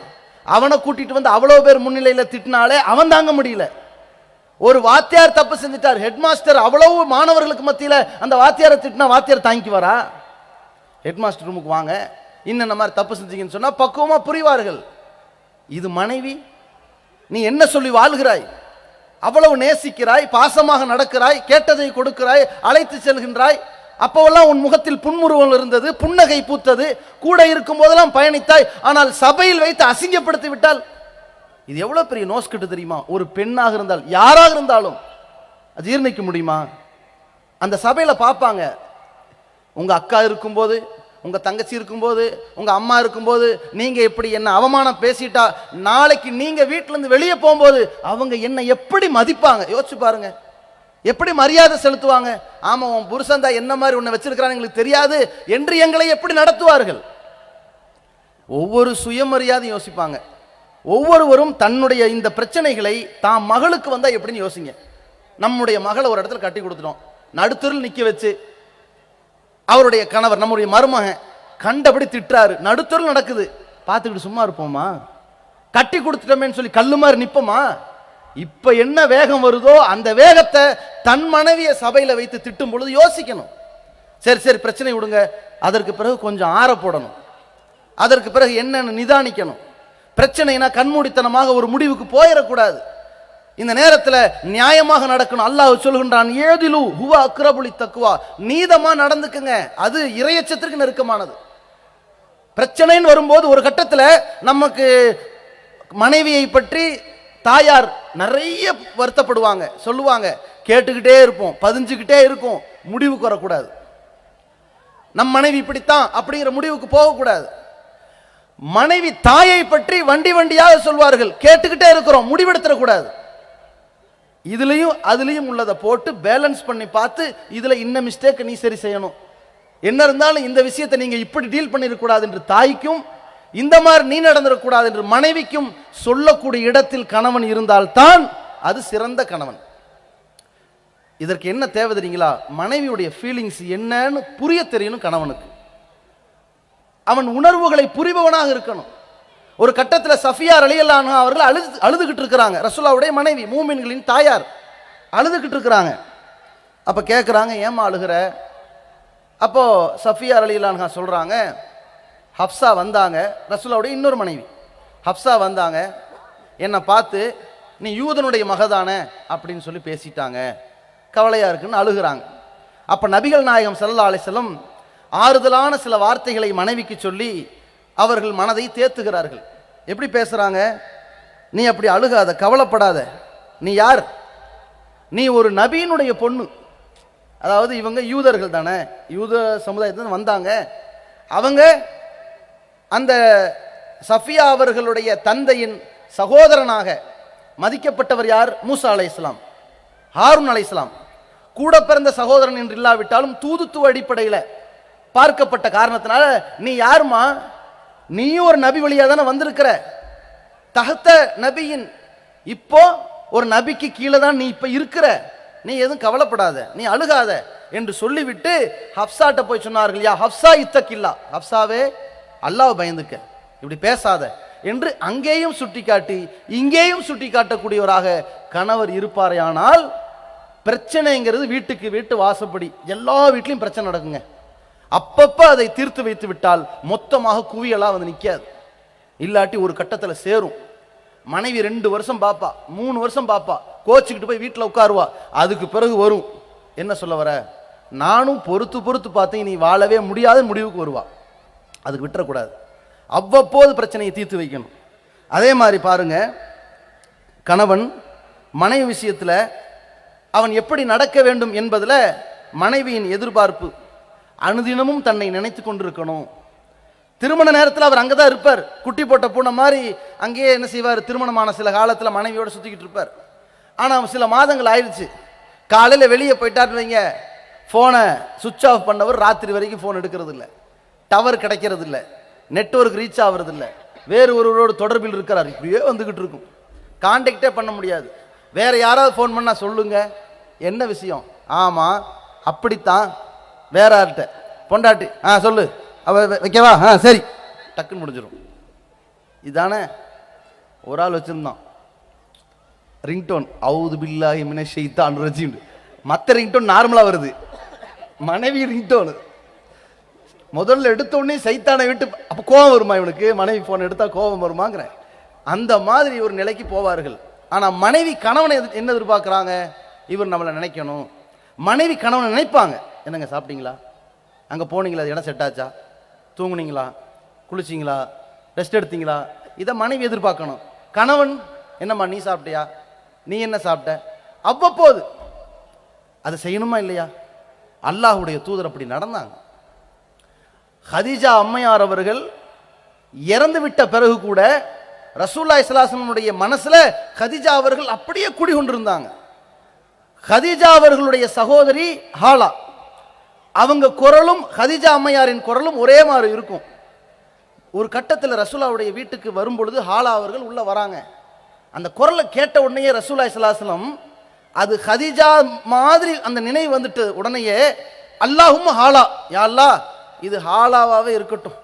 [SPEAKER 1] அவனை கூட்டிட்டு வந்து அவ்வளவு பேர் முன்னிலையில திட்டினாலே அவன் தாங்க முடியல. ஒரு வாத்தியார் தப்பு செஞ்சிட்டார், ஹெட் மாஸ்டர் அவ்வளவு மாணவர்களுக்கு மத்தியில் அந்த வாத்தியாரை திட்டினா வாத்தியார் தாங்கிக்குவாரா? ஹெட் மாஸ்டர் ரூமுக்கு வாங்க, இன்னும் இந்த மாதிரி தப்பு செஞ்சீங்கன்னு சொன்னா பக்குவமா புரிவார்கள். இது மனைவி, நீ என்ன சொல்லி வாழ்கிறாய்? அவ்வளவு நேசிக்கிறாய், பாசமாக நடக்கிறாய், கேட்டதை கொடுக்கிறாய், அழைத்து செல்கின்றாய். அப்போவெல்லாம் உன் முகத்தில் புன்முறுவல் இருந்தது, புன்னகை பூத்தது, கூட இருக்கும் போதெல்லாம் பயணித்தாய். ஆனால் சபையில் வைத்து அசிங்கப்படுத்தி விட்டால் இது எவ்வளவு பெரிய நோஸ்கட்டு தெரியுமா? ஒரு பெண்ணாக இருந்தால், யாராக இருந்தாலும் ஜீர்ணிக்க முடியுமா? அந்த சபையில பார்ப்பாங்க, உங்க அக்கா இருக்கும்போது, உங்க தங்கச்சி இருக்கும்போது, உங்க அம்மா இருக்கும்போது நீங்க எப்படி என்ன அவமானம் பேசிட்டா, நாளைக்கு நீங்க வீட்டுல இருந்து வெளியே போகும்போது அவங்க என்ன எப்படி மதிப்பாங்க? யோசிச்சு பாருங்க, எப்படி மரியாதை செலுத்துவாங்க? ஆமா, உன் புருஷன் தான் என்ன மாதிரி உன்னை வச்சிருக்கிறான்னு எங்களுக்கு தெரியாது என்று எங்களை எப்படி நடத்துவார்கள்? ஒவ்வொரு சுயமரியாதை யோசிப்பாங்க. ஒவ்வொருவரும் தன்னுடைய இந்த பிரச்சனைகளை தாம் மகளுக்கு வந்தா எப்படின்னு யோசிங்க. நம்முடைய மகளை ஒரு இடத்துல கட்டி கொடுத்துட்டோம், நடுத்தரில் நிக்க வச்சு அவருடைய கணவர் நம்முடைய மருமகன் கண்டபடி திட்டுறாரு, நடுத்தரில் நடக்குது, பார்த்துக்கிட்டு சும்மா இருப்போமா? கட்டி கொடுத்துட்டோமேன்னு சொல்லி கல்லு மாதிரி நிப்போமா? இப்ப என்ன வேகம் வருதோ அந்த வேகத்தை தன் மனைவிய சபையில வைத்து திட்டும் பொழுது யோசிக்கணும். சரி சரி பிரச்சனை விடுங்க, அதற்கு பிறகு கொஞ்சம் ஆற போடணும், அதற்கு பிறகு என்னன்னு நிதானிக்கணும். பிரச்சனைனா கண்மூடித்தனமாக ஒரு முடிவுக்கு போயிடக்கூடாது. இந்த நேரத்தில் நியாயமாக நடக்கணும். அல்லாஹ் சொல்கின்றான், ஏதிலு ஹுவ அக்ரபுலி தக்வா, நீதமா நடந்துக்குங்க, அது இறையச்சத்திற்கு நெருக்கமானது. பிரச்சனைன்னு வரும்போது ஒரு கட்டத்தில் நமக்கு மனைவியை பற்றி தாயார் நிறைய வருத்தப்படுவாங்க, சொல்லுவாங்க, கேட்டுக்கிட்டே இருப்போம், பதிஞ்சுக்கிட்டே இருக்கும், முடிவுக்கு வரக்கூடாது. நம் மனைவி இப்படித்தான் அப்படிங்கிற முடிவுக்கு போகக்கூடாது. மனைவி தாயை பற்றி வண்டி வண்டியாக சொல்வார்கள், கேட்டுக்கிட்டே இருக்கிறோம், முடிவெடுத்துடக்கூடாது. இதுலயும் அதுலயும் உள்ளதை போட்டு பேலன்ஸ் பண்ணி பார்த்து இதுல இன்ன மிஸ்டேக் நீ சரி செய்யணும், என்ன இருந்தாலும் இந்த விஷயத்தை நீங்க இப்படி டீல் பண்ணிடக்கூடாது என்று தாய்க்கும், இந்த மாதிரி நீ நடந்துடக்கூடாது என்று மனைவிக்கும் சொல்லக்கூடிய இடத்தில் கணவன் இருந்தால்தான் அது சிறந்த கணவன். இதற்கு என்ன தேவை தெரியுங்களா? மனைவியுடைய ஃபீலிங்ஸ் என்னன்னு புரிய தெரியணும் கணவனுக்கு. அவன் உணர்வுகளை புரிபவனாக இருக்கணும். ஒரு கட்டத்தில் சஃபியா ரலியல்லாஹு அன்ஹா அவர்கள் அழுதுகிட்டு இருக்கிறாங்க, ரசூலுல்லாஹ்வுடைய மனைவி, மூமின்களின் தாயார் அழுதுகிட்டு இருக்கிறாங்க. அப்ப கேட்குறாங்க, ஏமா அழுகிற? அப்போ சஃபியா ரலியல்லாஹு அன்ஹா சொல்றாங்க, ஹப்சா வந்தாங்க, ரசூலுல்லாஹ்வுடைய இன்னொரு மனைவி ஹப்சா வந்தாங்க, என்னை பார்த்து நீ யூதனுடைய மகதானே அப்படின்னு சொல்லி பேசிட்டாங்க, கவலையா இருக்குன்னு அழுகிறாங்க. அப்ப நபிகள் நாயகம் ஸல்லல்லாஹு அலைஹி வஸல்லம் ஆறுதலான சில வார்த்தைகளை மனைவிக்கு சொல்லி அவர்கள் மனதை தேத்துகிறார்கள். எப்படி பேசுறாங்க? நீ அப்படி அழுகாத, கவலைப்படாத, நீ யார்? நீ ஒரு நபியினுடைய பொண்ணு. அதாவது இவங்க யூதர்கள் தானே, யூத சமுதாயத்தில் வந்தாங்க. அவங்க அந்த சஃபியா அவர்களுடைய தந்தையின் சகோதரனாக மதிக்கப்பட்டவர் யார்? மூசா அலைஹிஸ்ஸலாம், ஹாரூன் அலைஹிஸ்ஸலாம். கூட பிறந்த சகோதரன் என்று இல்லாவிட்டாலும் தூதுத்துவ அடிப்படையில் பார்க்கப்பட்ட காரணத்தினால நீ யாருமா? நீயும் ஒரு நபி வழியா தானே வந்திருக்கிற, தகத்த நபியின், இப்போ ஒரு நபிக்கு கீழே தான் நீ இப்ப இருக்கிற, நீ எதுவும் கவலைப்படாத, நீ அழுகாத என்று சொல்லிவிட்டு ஹப்சாட்ட போய் சொன்னார்கள், யா ஹப்சா இத்தக்கில்லா, ஹப்சாவே அல்லாஹ் பயந்துக்க, இப்படி பேசாத என்று அங்கேயும் சுட்டிக்காட்டி இங்கேயும் சுட்டி காட்டக்கூடியவராக கணவர் இருப்பாரையானால் பிரச்சனைங்கிறது வீட்டுக்கு வீட்டு வாசப்படி எல்லா வீட்லையும் பிரச்சனை நடக்குங்க. அப்பப்ப அதை தீர்த்து வைத்து விட்டால் மொத்தமாக குவியலா வந்து நிக்காது. இல்லாட்டி ஒரு கட்டத்தில் சேரும். மனைவி 2 வருஷம் பாப்பா, 3 வருஷம் பாப்பா, கோச்சுக்கிட்டு போய் வீட்டில் உட்காருவா. அதுக்கு பிறகு வரும், என்ன சொல்ல வர, நானும் பொறுத்து பொறுத்து பார்த்தேன், நீ வாழவே முடியாத முடிவுக்கு வருவா. அதுக்கு விட்டுறக்கூடாது, அவ்வப்போது பிரச்சனையை தீர்த்து வைக்கணும். அதே மாதிரி பாருங்க, கணவன் மனைவி விஷயத்தில் அவன் எப்படி நடக்க வேண்டும் என்பதில் மனைவியின் எதிர்பார்ப்பு, அனுதினமும் தன்னை நினைத்து கொண்டிருக்கணும். திருமண நேரத்தில் அவர் அங்கே தான் இருப்பார், குட்டி போட்ட பூனை மாதிரி அங்கேயே என்ன செய்வார், திருமணமான சில காலத்தில் மனைவியோடு சுற்றிக்கிட்டு இருப்பார். ஆனால் சில மாதங்கள் ஆயிடுச்சு, காலையில் வெளியே போயிட்டாருன்னு வைங்க, ஃபோனை சுவிட்ச் ஆஃப் பண்ணவர் ராத்திரி வரைக்கும் ஃபோன் எடுக்கிறது இல்லை, டவர் கிடைக்கிறது இல்லை, நெட்வொர்க் ரீச் ஆகிறது இல்லை, வேறு ஒருவரோடு தொடர்பில் இருக்கிறார், இப்படியே வந்துக்கிட்டு இருக்கும், கான்டாக்டே பண்ண முடியாது. வேற யாராவது ஃபோன் பண்ணால் சொல்லுங்க என்ன விஷயம், ஆமாம் அப்படித்தான், வேற யார்கிட்ட பொண்டாட்டி, சொல்லு, அவ வைக்கவா, சரி, டக்குன்னு முடிஞ்சிடும். இதானே ஒரு ஆள் வச்சிருந்தான், ரிங்டோன் அவுது பில்லாஹி மினஷ் ஷைத்தானிர் ரஜீம். மற்ற ரிங்டோன் நார்மலாக வருது, மனைவி ரிங்டோனு முதல்ல எடுத்தோடனே சைத்தானை விட்டு. அப்போ கோபம் வருமா இவனுக்கு? மனைவி ஃபோன் எடுத்தா கோபம் வருமாங்கிற அந்த மாதிரி ஒரு நிலைக்கு போவார்கள். ஆனால் மனைவி கணவனை என்ன எதிர்பார்க்குறாங்க? இவர் நம்மளை நினைக்கணும். மனைவி கணவனை நினைப்பாங்க. என்னங்க சாப்பிட்டீங்களா, அங்கே போனீங்களா, இடம் செட் ஆச்சா, தூங்குனீங்களா, குளிச்சிங்களா, ரெஸ்ட் எடுத்தீங்களா, இதை மனைவி எதிர்பார்க்கணும். கணவன் என்னம்மா நீ சாப்பிட்டியா, நீ என்ன சாப்பிட்ட, அவ்வப்போது அதை செய்யணுமா இல்லையா? அல்லாஹ்வுடைய தூதர் அப்படி நடந்தாங்க. ஹதீஜா அம்மையார் அவர்கள் இறந்து விட்ட பிறகு கூட ரசூலுல்லாஹி ஸல்லல்லாஹு அலைஹி வஸல்லம் மனசுல ஹதீஜா அவர்கள் அப்படியே குடிகொண்டிருந்தாங்க. ஹதீஜா அவர்களுடைய சகோதரி ஹாலா, அவங்க குரலும் ஹதீஜா அம்மையாரின் குரலும் ஒரே மாதிரி இருக்கும். ஒரு கட்டத்தில் ரசூலுல்லாஹ்வுடைய வீட்டுக்கு வரும்பொழுது ஹாலா அவர்கள் உள்ள வராங்க. அந்த குரலை கேட்ட உடனேயே ரசூலுல்லாஹி ஸல்லல்லாஹு அலைஹி வஸல்லம் அது ஹதீஜா மாதிரி அந்த நினைவு வந்துட்டு உடனேயே அல்லாஹும்ம ஹாலா, யா அல்லாஹ் இது ஹாலாவாவே இருக்கட்டும்.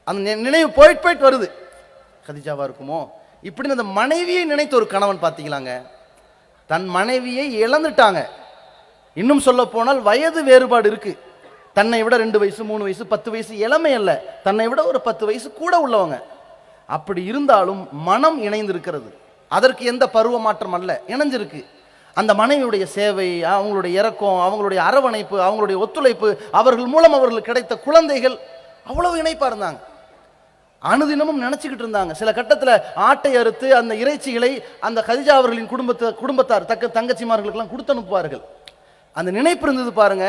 [SPEAKER 1] அந்த நினைவு போயிட்டு வருது, கதிஜாவா இருக்குமோ இப்படின்னு அந்த மனைவியை நினைத்த ஒரு கணவன். பார்த்தீங்களாங்க, தன் மனைவியை இழந்துட்டாங்க. இன்னும் சொல்ல போனால் வயது வேறுபாடு இருக்கு. தன்னை விட 2 வயசு 3 வயசு 10 வயசு இளமை அல்ல, தன்னை விட ஒரு 10 வயசு கூட உள்ளவங்க. அப்படி இருந்தாலும் மனம் இணைந்திருக்கிறது. அதற்கு எந்த பருவ மாற்றம் அல்ல, இணைஞ்சிருக்கு. அந்த மனைவியுடைய சேவை, அவங்களுடைய இரக்கம், அவங்களுடைய அரவணைப்பு, அவங்களுடைய ஒத்துழைப்பு, அவர்கள் மூலம் அவர்களுக்கு கிடைத்த குழந்தைகள் அவ்வளவு இணைப்பா இருந்தாங்க. அனுதினமும் நினைச்சுக்கிட்டு இருந்தாங்க. சில கட்டத்தில் ஆட்டை அறுத்து அந்த இறைச்சிகளை அந்த கதிஜா அவர்களின் குடும்பத்தார் தங்கச்சிமார்களுக்கெல்லாம் கொடுத்து அனுப்புவார்கள். அந்த நினைப்பு இருந்தது பாருங்க.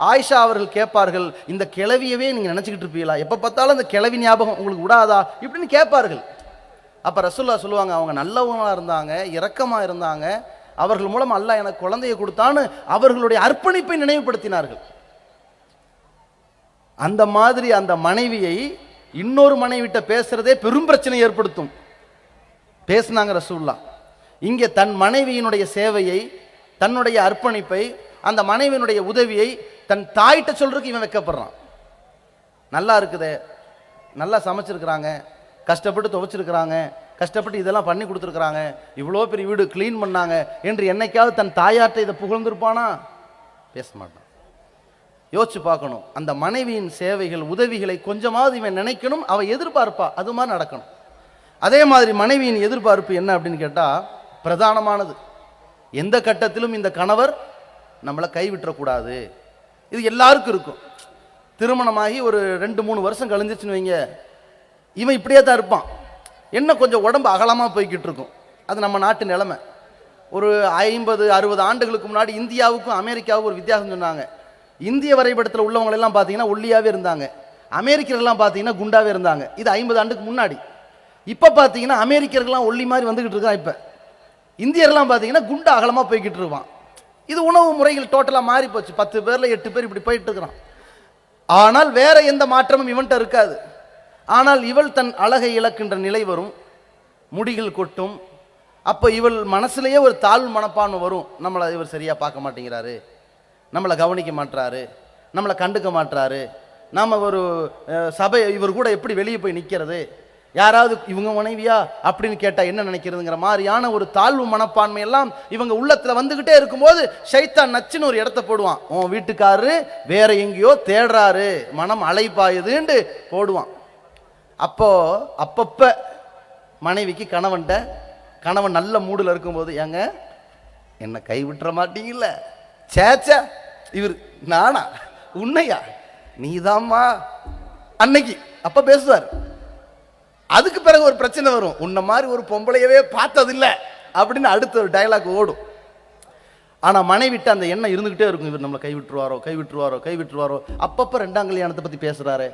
[SPEAKER 1] ஆயிஷா அவர்கள் கேட்பார்கள், இந்த கிளவியவே நீங்க நினைச்சுக்கிட்டு இருப்பீங்களா, எப்ப பார்த்தாலும் அந்த கிளவி ஞாபகம் உங்களுக்கு விடாதா இப்படின்னு கேட்பார்கள். அப்ப ரசூலுல்லாஹ் சொல்லுவாங்க, அவங்க நல்லவங்களா இருந்தாங்க, இரக்கமா இருந்தாங்க, அவர்கள் மூலம் அல்லாஹ் எனக்கு குழந்தையை கொடுத்தான்னு அவர்களுடைய அர்ப்பணிப்பை நினைவுபடுத்தினார்கள். அந்த மாதிரி அந்த மனைவியை இன்னொரு மனைவிட்ட பேசுறதே பெரும் பிரச்சனை ஏற்படுத்தும். பேசினாங்க ரசூலுல்லாஹ். இங்கே தன் மனைவியினுடைய சேவையை, தன்னுடைய அர்ப்பணிப்பை, அந்த மனைவியினுடைய உதவியை தன் தாயிட்ட சொல்றதுக்கு இவன் வைக்கப்படுறான். நல்லா இருக்குதே, நல்லா சமைச்சிருக்கிறாங்க, கஷ்டப்பட்டு துவைச்சிருக்கிறாங்க, கஷ்டப்பட்டு இதெல்லாம் பண்ணி கொடுத்துருக்குறாங்க, இவ்வளோ பெரிய வீடு கிளீன் பண்ணாங்க என்று என்னைக்காவது தன் தாயார்ட்ட இதை புகழ்ந்திருப்பானா? பேச மாட்டான். யோசிச்சு பார்க்கணும். அந்த மனைவியின் சேவைகள் உதவிகளை கொஞ்சமாவது இவன் நினைக்கணும், அவ எதிர்பார்ப்பா, அது மாதிரி நடக்கணும். அதே மாதிரி மனைவியின் எதிர்பார்ப்பு என்ன அப்படின்னு கேட்டால் பிரதானமானது. எந்த கட்டத்திலும் இந்த கணவர் நம்மளை கைவிட்டக்கூடாது. இது எல்லாருக்கும் இருக்கும். திருமணமாகி ஒரு 2-3 வருஷம் கழிஞ்சிச்சுன்னு வைங்க, இவன் இப்படியே தான் இருப்பான். என்ன கொஞ்சம் உடம்பு அகலமாக போய்கிட்டு இருக்கும். அது நம்ம நாட்டு நிலைமை. ஒரு 50-60 ஆண்டுகளுக்கு முன்னாடி இந்தியாவுக்கும் அமெரிக்காவுக்கும் ஒரு வித்தியாசம் சொன்னாங்க. இந்திய வரைபடத்தில் உள்ளவங்களெல்லாம் பார்த்தீங்கன்னா ஒல்லியாகவே இருந்தாங்க, அமெரிக்கர்கள்லாம் பார்த்தீங்கன்னா குண்டாகவே இருந்தாங்க. இது 50 ஆண்டுக்கு முன்னாடி. இப்போ பார்த்தீங்கன்னா அமெரிக்கர்கள்லாம் ஒல்லி மாதிரி வந்துக்கிட்டு இருக்கான். இப்போ இந்தியர்லாம் பார்த்தீங்கன்னா குண்டா அகலமாக போய்கிட்டு இருப்பான். இது உணவு முறைகள் டோட்டலாக மாறி போச்சு. 10 பேரில் 8 பேர் இப்படி போயிட்டு இருக்கிறான். ஆனால் வேற எந்த மாற்றமும் இவன்ட்ட இருக்காது. ஆனால் இவள் தன் அழகை இழக்கின்ற நிலை வரும், முடிகள் கொட்டும். அப்போ இவள் மனசுலேயே ஒரு தாழ்வு மனப்பான்மை வரும். நம்மளை இவர் சரியாக பார்க்க மாட்டேங்கிறாரு, நம்மளை கவனிக்க மாட்டாரு, நம்மளை கண்டுக்க மாட்டாரு, நாம் ஒரு சபை இவர் கூட எப்படி வெளியே போய் நிற்கிறது, யாராவது இவங்க மனைவியா அப்படின்னு கேட்டால் என்ன நினைக்கிறதுங்கிற மாதிரியான ஒரு தாழ்வு மனப்பான்மை எல்லாம் இவங்க உள்ளத்தில் வந்துக்கிட்டே இருக்கும்போது ஷைத்தான் நச்சுன்னு ஒரு இடத்த போடுவான். உன் வீட்டுக்காரரு வேற எங்கேயோ தேடுறாரு, மனம் அலைப்பாயுதுன்னு போடுவான். அப்பப்ப மனைவிக்கு கணவன் நல்ல மூடில் இருக்கும்போது, ஏங்க என்ன கைவிட்டுற மாட்டீங்கல்ல, சேச்சா இவர் நானா, உன்னையா, நீதாம்மா அன்னைக்கு அப்ப பேசுவார். அதுக்கு பிறகு ஒரு பிரச்சனை வரும், உன்ன மாதிரி ஒரு பொம்பளையவே பார்த்ததில்ல அப்படின்னு அடுத்த ஒரு டயலாக் ஓடும். ஆனா மனைவிட்ட அந்த எண்ணம் இருந்துகிட்டே இருக்கும், இவர் நம்மளை கைவிட்டுருவாரோ. அப்பப்ப 2ஆம் கல்யாணத்தை பத்தி பேசுறாரு.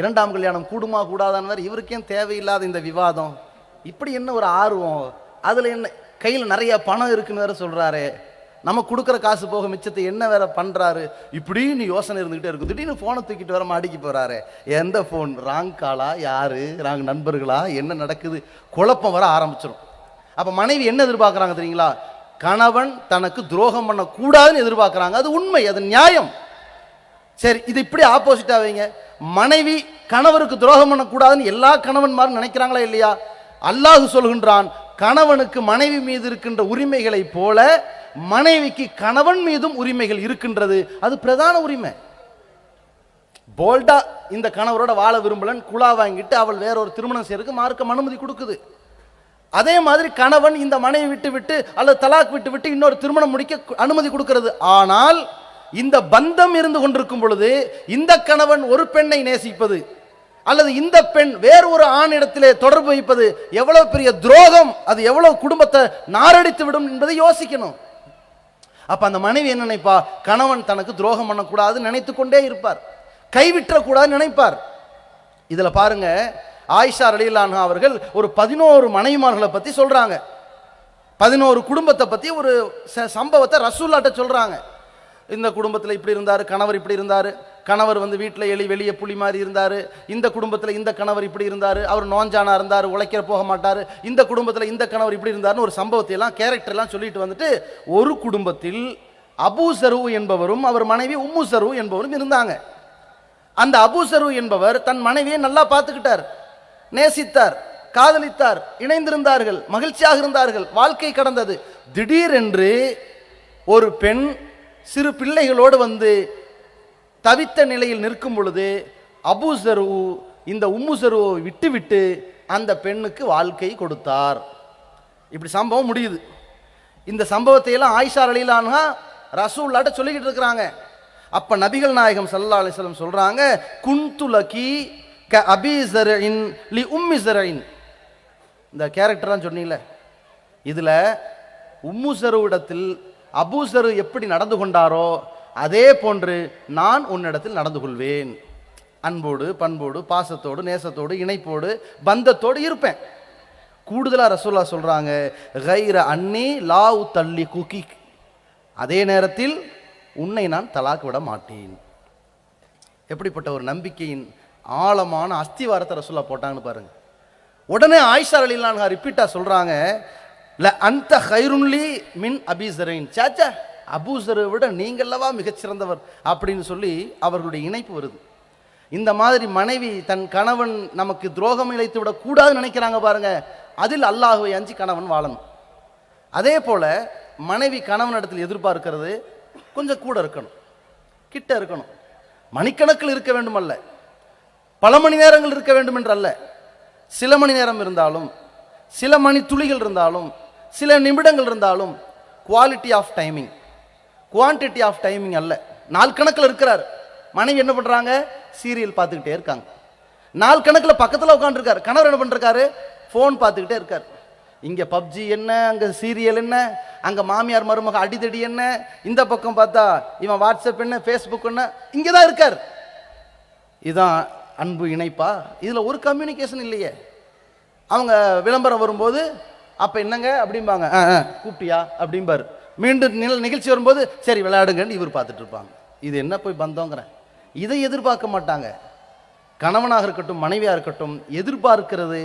[SPEAKER 1] 2ஆம் கல்யாணம் கூடுமா கூடாதான்னு இவருக்கே தேவையில்லாத இந்த விவாதம். இப்படி என்ன ஒரு ஆர்வம், அதுல என்ன கையில் நிறைய பணம் இருக்குன்னு வேற சொல்றாரு, நம்ம கொடுக்குற காசு போக மிச்சத்தை என்ன வேற பண்றாரு, இப்படின்னு யோசனை இருந்துகிட்டே இருக்கும். திடீர்னு போனை தூக்கிட்டு வர மாடிக்கு போறாரு. எந்த போன், ராங் காலா, யாரு, ராங் நண்பர்களா, என்ன நடக்குது, குழப்பம் வர ஆரம்பிச்சிடும். அப்ப மனைவி என்ன எதிர்பார்க்கறாங்க தெரியுங்களா? கணவன் தனக்கு துரோகம் பண்ண கூடாதுன்னு எதிர்பார்க்கறாங்க. அது உண்மை, அது நியாயம். சரி, இது இப்படி ஆப்போசிட்டா வைங்க. மனைவி கணவருக்கு துரோகம் பண்ணக்கூடாதுன்னு எல்லா கணவன்மாரும் நினைக்கிறாங்களா இல்லையா? அல்லாஹ் சொல்கின்றான், கணவனுக்கு மனைவி மீது இருக்கின்ற உரிமைகளை போல மனைவிக்கு கணவன் மீதும் உரிமைகள் இருக்கின்றது. அது பிரதான உரிமை. போல்டா இந்த கணவரோட வாழ விரும்பலன் குலா வாங்கிட்டு அவள் வேற ஒரு திருமணம் செய்யறதுக்கு மார்க்கம் அனுமதி கொடுக்குது. அதே மாதிரி கணவன் இந்த மனைவி விட்டு விட்டு அல்லது தலாக் விட்டு விட்டு இன்னொரு திருமணம் முடிக்க அனுமதி கொடுக்கிறது. ஆனால் இந்த பந்தம் இருந்து கொண்டிருக்கும் பொழுது இந்த கணவன் ஒரு பெண்ணை நேசிப்பது அல்லது இந்த பெண் வேறு ஒரு ஆணிடத்திலே தொடர்பு வைப்பது எவ்வளவு பெரிய துரோகம், அது எவ்வளவு குடும்பத்தை நாரடித்து விடும் என்பதை யோசிக்கணும். அப்ப அந்த மனைவி என்ன நினைப்பா, கணவன் தனக்கு துரோகம் பண்ணக்கூடாது நினைத்து கொண்டே இருப்பார், கைவிட்டக்கூடாது நினைப்பார். இதுல பாருங்க, ஆயிஷா ரலியல்லாஹு அன்ஹா அவர்கள் ஒரு 11 மனைவிமார்களை பத்தி சொல்றாங்க. 11 குடும்பத்தை பத்தி ஒரு சம்பவத்தை ரசூலுல்லாஹ்ட்ட சொல்றாங்க. இந்த குடும்பத்தில் இப்படி இருந்தார், கணவர் இப்படி இருந்தார், கணவர் வீட்டில் எலி வெளியே புலி மாதிரி இருந்தார், இந்த குடும்பத்தில் இந்த கணவர் இப்படி இருந்தார், அவர் நோஞ்சானா இருந்தார், உழைக்கிற போக மாட்டார், இந்த குடும்பத்தில் இந்த கணவர் இப்படி இருந்தார்னு ஒரு சம்பவத்தை எல்லாம் கேரக்டர் எல்லாம் சொல்லிட்டு வந்துட்டு ஒரு குடும்பத்தில் அபூ ஸர்உ என்பவரும் அவர் மனைவி உம்மு ஸர்உ என்பவரும் இருந்தாங்க. அந்த அபூ ஸர்உ என்பவர் தன் மனைவியை நல்லா பார்த்துக்கிட்டார், நேசித்தார், காதலித்தார், இணைந்திருந்தார்கள், மகிழ்ச்சியாக இருந்தார்கள், வாழ்க்கை கடந்தது. திடீரென்று ஒரு பெண் சிறு பிள்ளைகளோடு தவித்த நிலையில் நிற்கும் பொழுது அபூ ஸர்உ இந்த உம்மு ஸர்உவை விட்டு அந்த பெண்ணுக்கு வாழ்க்கை கொடுத்தார். இப்படி சம்பவம் முடியுது. இந்த சம்பவத்தை எல்லாம் ஆயிஷா ரலியல்லாஹு அன்ஹா ரசூலுல்லாஹ்ட்ட சொல்லிக்கிட்டு இருக்கிறாங்க. அப்ப நபிகள் நாயகம் ஸல்லல்லாஹு அலைஹி வஸல்லம் சொல்றாங்க, குன்து லகி க அபீ ஸர்இன் லி உம்மி ஸர்இன். இந்த கேரக்டர் சொன்னீங்களே, இதுல உம்மு ஸர்இடத்தில் அபூ ஸர்உ எப்படி நடந்து கொண்டாரோ அதே போன்று நான் உன்னிடத்தில் நடந்து கொள்வேன். அன்போடு, பண்போடு, பாசத்தோடு, நேசத்தோடு, இணைப்போடு, பந்தத்தோடு இருப்பேன். கூடுதலா ரசூலுல்லாஹ் சொல்றாங்க, கைர அன்னி லா உத்தல்லி குகி, அதே நேரத்தில் உன்னை நான் தலாக் விட மாட்டேன். எப்படிப்பட்ட ஒரு நம்பிக்கையின் ஆழமான அஸ்திவாரத்தை ரசூலுல்லாஹ் போட்டாங்கன்னு பாருங்க. உடனே ஆயிஷா ரலியல்லாஹு அன்ஹா ரிப்பீட்டா சொல்றாங்க, ல அன்த கைருன்லி மின் அபீ ஸர்இன், சாச்சா அபூ ஸர்ஐ விட நீங்கள்லவா மிகச்சிறந்தவர் அப்படின்னு சொல்லி அவர்களுடைய இணைப்பு வருது. இந்த மாதிரி மனைவி தன் கணவன் நமக்கு துரோகம் இழைத்து விட கூடாதுன்னு நினைக்கிறாங்க பாருங்க, அதில் அல்லாஹ்வை அஞ்சி கணவன் வாழணும். அதே போல மனைவி கணவன் இடத்தில் எதிர்பார்க்கிறது கொஞ்சம் கூட இருக்கணும், கிட்ட இருக்கணும். மணிக்கணக்கில் இருக்க வேண்டும் அல்ல, பல மணி நேரங்கள் இருக்க வேண்டும் என்று அல்ல, சில மணி நேரம் இருந்தாலும், சில மணி துளிகள் இருந்தாலும், சில நிமிடங்கள் இருந்தாலும், quality of timing, quantity of timing அல்ல. நாள் கணக்கில் இருக்கிறார், மனைவி என்ன பண்றாங்க, சீரியல் பார்த்துக்கிட்டே இருக்காங்க. நாள் கணக்கில் பக்கத்தில் உட்காந்துருக்காரு, கணவர் என்ன பண்றாரு, ஃபோன் பார்த்துக்கிட்டே இருக்கார். இங்க பப்ஜி என்ன, அங்க சீரியல் என்ன, அங்க மாமியார் மருமக அடிதடி என்ன, இந்த பக்கம் பார்த்தா இவன் வாட்ஸ்அப் என்ன, ஃபேஸ்புக் என்ன, இங்கதான் இருக்கார். இதுதான் அன்பு இணைப்பா? இதுல ஒரு கம்யூனிகேஷன் இல்லையே. அவங்க விளம்பரம் வரும்போது அப்ப என்னங்க அப்படிம்பாங்க, கூப்பிட்டியா அப்படிம்பாரு. மீண்டும் நிகழ்ச்சி வரும்போது சரி விளையாடுங்கன்னு இவர் பார்த்துட்டு இருப்பாங்க. இது என்ன போய் பந்தோங்கிறேன். இதை எதிர்பார்க்க மாட்டாங்க. கணவனாக இருக்கட்டும் மனைவியாக இருக்கட்டும் எதிர்பார்க்கிறது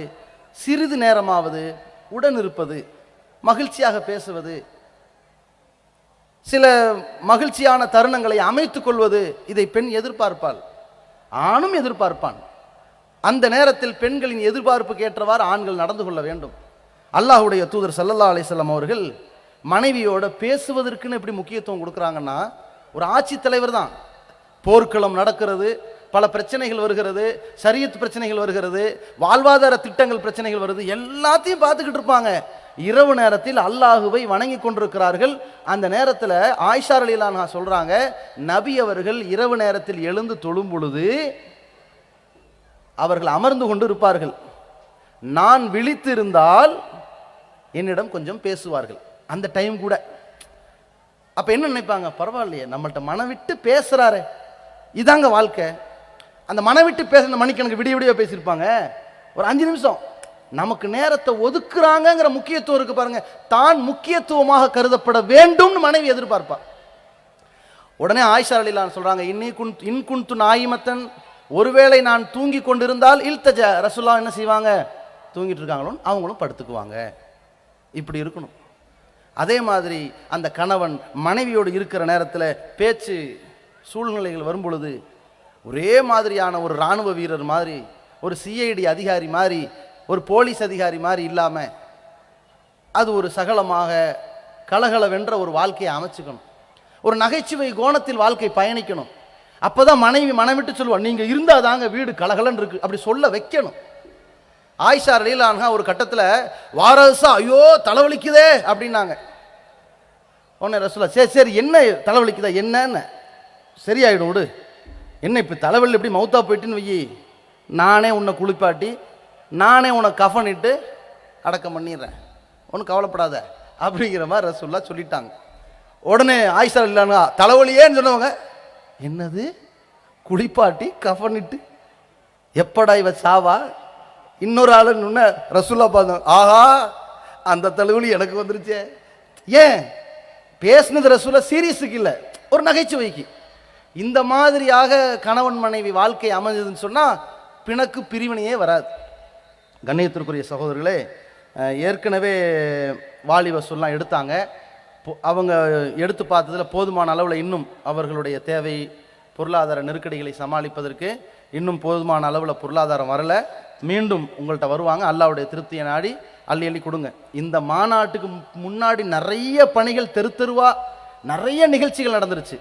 [SPEAKER 1] சிறிது நேரமாவது உடன் இருப்பது, மகிழ்ச்சியாக பேசுவது, சில மகிழ்ச்சியான தருணங்களை அமைத்துக் கொள்வது. இதை பெண் எதிர்பார்ப்பாள், ஆணும் எதிர்பார்ப்பான். அந்த நேரத்தில் பெண்களின் எதிர்பார்ப்புக்கு ஏற்றவாறு ஆண்கள் நடந்து கொள்ள வேண்டும். அல்லாஹ்வுடைய தூதர் ஸல்லல்லாஹு அலைஹி வஸல்லம் அவர்கள் மனைவியோட பேசுவதற்குன்னு எப்படி முக்கியத்துவம் கொடுக்குறாங்கன்னா, ஒரு ஆட்சி தலைவர் தான், போர்க்களம் நடக்கிறது, பல பிரச்சனைகள் வருகிறது, ஷரியத் பிரச்சனைகள் வருகிறது, வாழ்வாதார திட்டங்கள் பிரச்சனைகள் வருது, எல்லாத்தையும் பார்த்துக்கிட்டு இருப்பாங்க. இரவு நேரத்தில் அல்லாஹுவை வணங்கி கொண்டிருக்கிறார்கள். அந்த நேரத்தில் ஆயிஷா ரலியல்லாஹு அன்ஹா சொல்றாங்க, நபி அவர்கள் இரவு நேரத்தில் எழுந்து தொழும் பொழுது அவர்கள் அமர்ந்து கொண்டு இருப்பார்கள். நான் விழித்திருந்தால் என்னிடம் கொஞ்சம் பேசுவார்கள் அந்த டைம் கூட. அப்ப என்ன நினைப்பாங்க, பரவாயில்லையே நம்மள்ட்ட மனம் விட்டு பேசுறாரு, இதாங்க வாழ்க்கை. அந்த மனம் விட்டு பேசுற மணிக்கணக்கு விடிய விடிய பேசியிருப்பாங்க. ஒரு 5 நிமிஷம் நமக்கு நேரத்தை ஒதுக்குறாங்கிற முக்கியத்துவம் இருக்கு பாருங்க. தான் முக்கியத்துவமாக கருதப்பட வேண்டும் மனைவி எதிர்பார்ப்பா. உடனே ஆயிஷா ரலியல்லாஹு அன்ஹா சொல்றாங்க, இன் குன்து நாயிமத்தன், ஒருவேளை நான் தூங்கி கொண்டிருந்தால் இல்தஜ, ரசூலுல்லாஹ் என்ன செய்வாங்க, தூங்கிட்டு இருக்காங்களோ அவங்களும் படுத்துக்குவாங்க. இப்படி இருக்கணும். அதே மாதிரி அந்த கணவன் மனைவியோடு இருக்கிற நேரத்தில் பேச்சு சூழ்நிலைகள் வரும் பொழுது ஒரே மாதிரியான ஒரு இராணுவ வீரர் மாதிரி, ஒரு சிஐடி அதிகாரி மாதிரி, ஒரு போலீஸ் அதிகாரி மாதிரி இல்லாம அது ஒரு சகலமாக கலகலவென்ற ஒரு வாழ்க்கையை அமைச்சுக்கணும். ஒரு நகைச்சுவை கோணத்தில் வாழ்க்கை பயணிக்கணும். அப்போதான் மனைவி மனமிட்டு சொல்லுவாள், நீங்கள் இருந்தால் தாங்க வீடு கலகலன்னு இருக்கு, அப்படி சொல்ல வைக்கணும். ஆயிஷா ரலியல்லாஹு அன்ஹா ஒரு கட்டத்தில் வாரசா ஐயோ தலைவலிக்குதே அப்படின்னாங்க. உடனே ரசூலுல்லாஹ் சரி சரி என்ன தலைவலிக்குதா என்னன்னு, சரியாயிடும் விடு, என்ன இப்போ தலைவலி எப்படி மௌத்தா போயிட்டுன்னு வையி, நானே உன்னை குளிப்பாட்டி நானே உன்னை கஃனிட்டு அடக்கம் பண்ணிடுறேன், ஒன்றும் கவலைப்படாத அப்படிங்கிற மாதிரி ரசூலுல்லாஹ் சொல்லிட்டாங்க. உடனே ஆயிஷா ரலியல்லாஹு தலைவலியேன்னு சொன்னவங்க, என்னது குளிப்பாட்டி கஃனிட்டு எப்படா இவ சாவா, இன்னொரு ஆளு ரசூலுல்லாஹ் பார்த்தோம், ஆஹா அந்த தலைவலி எனக்கு வந்துருச்சே. ஏன் பேசுனது ரசூலுல்லாஹ் சீரியஸுக்கு இல்லை, ஒரு நகைச்சுவைக்கு. இந்த மாதிரியாக கணவன் மனைவி வாழ்க்கை அமைஞ்சதுன்னு சொன்னால் பிணக்கு பிரிவினையே வராது. கண்ணியத்திற்குரிய சகோதரர்களே, ஏற்கனவே வாலி வசூல்லாம் எடுத்தாங்க. அவங்க எடுத்து பார்த்ததில் போதுமான அளவில் இன்னும் அவர்களுடைய தேவை பொருளாதார நெருக்கடிகளை சமாளிப்பதற்கு இன்னும் போதுமான அளவில் பொருளாதாரம் வரலை. மீண்டும் உங்கள்கிட்ட வருவாங்க, அல்லாஹ்வுடைய திருப்தியை நாடி அள்ளி அள்ளி கொடுங்க. இந்த மாநாட்டுக்கு முன்னாடி நிறைய பணிகள் தெரு தெருவா நிறைய நிகழ்ச்சிகள் நடந்துருச்சு.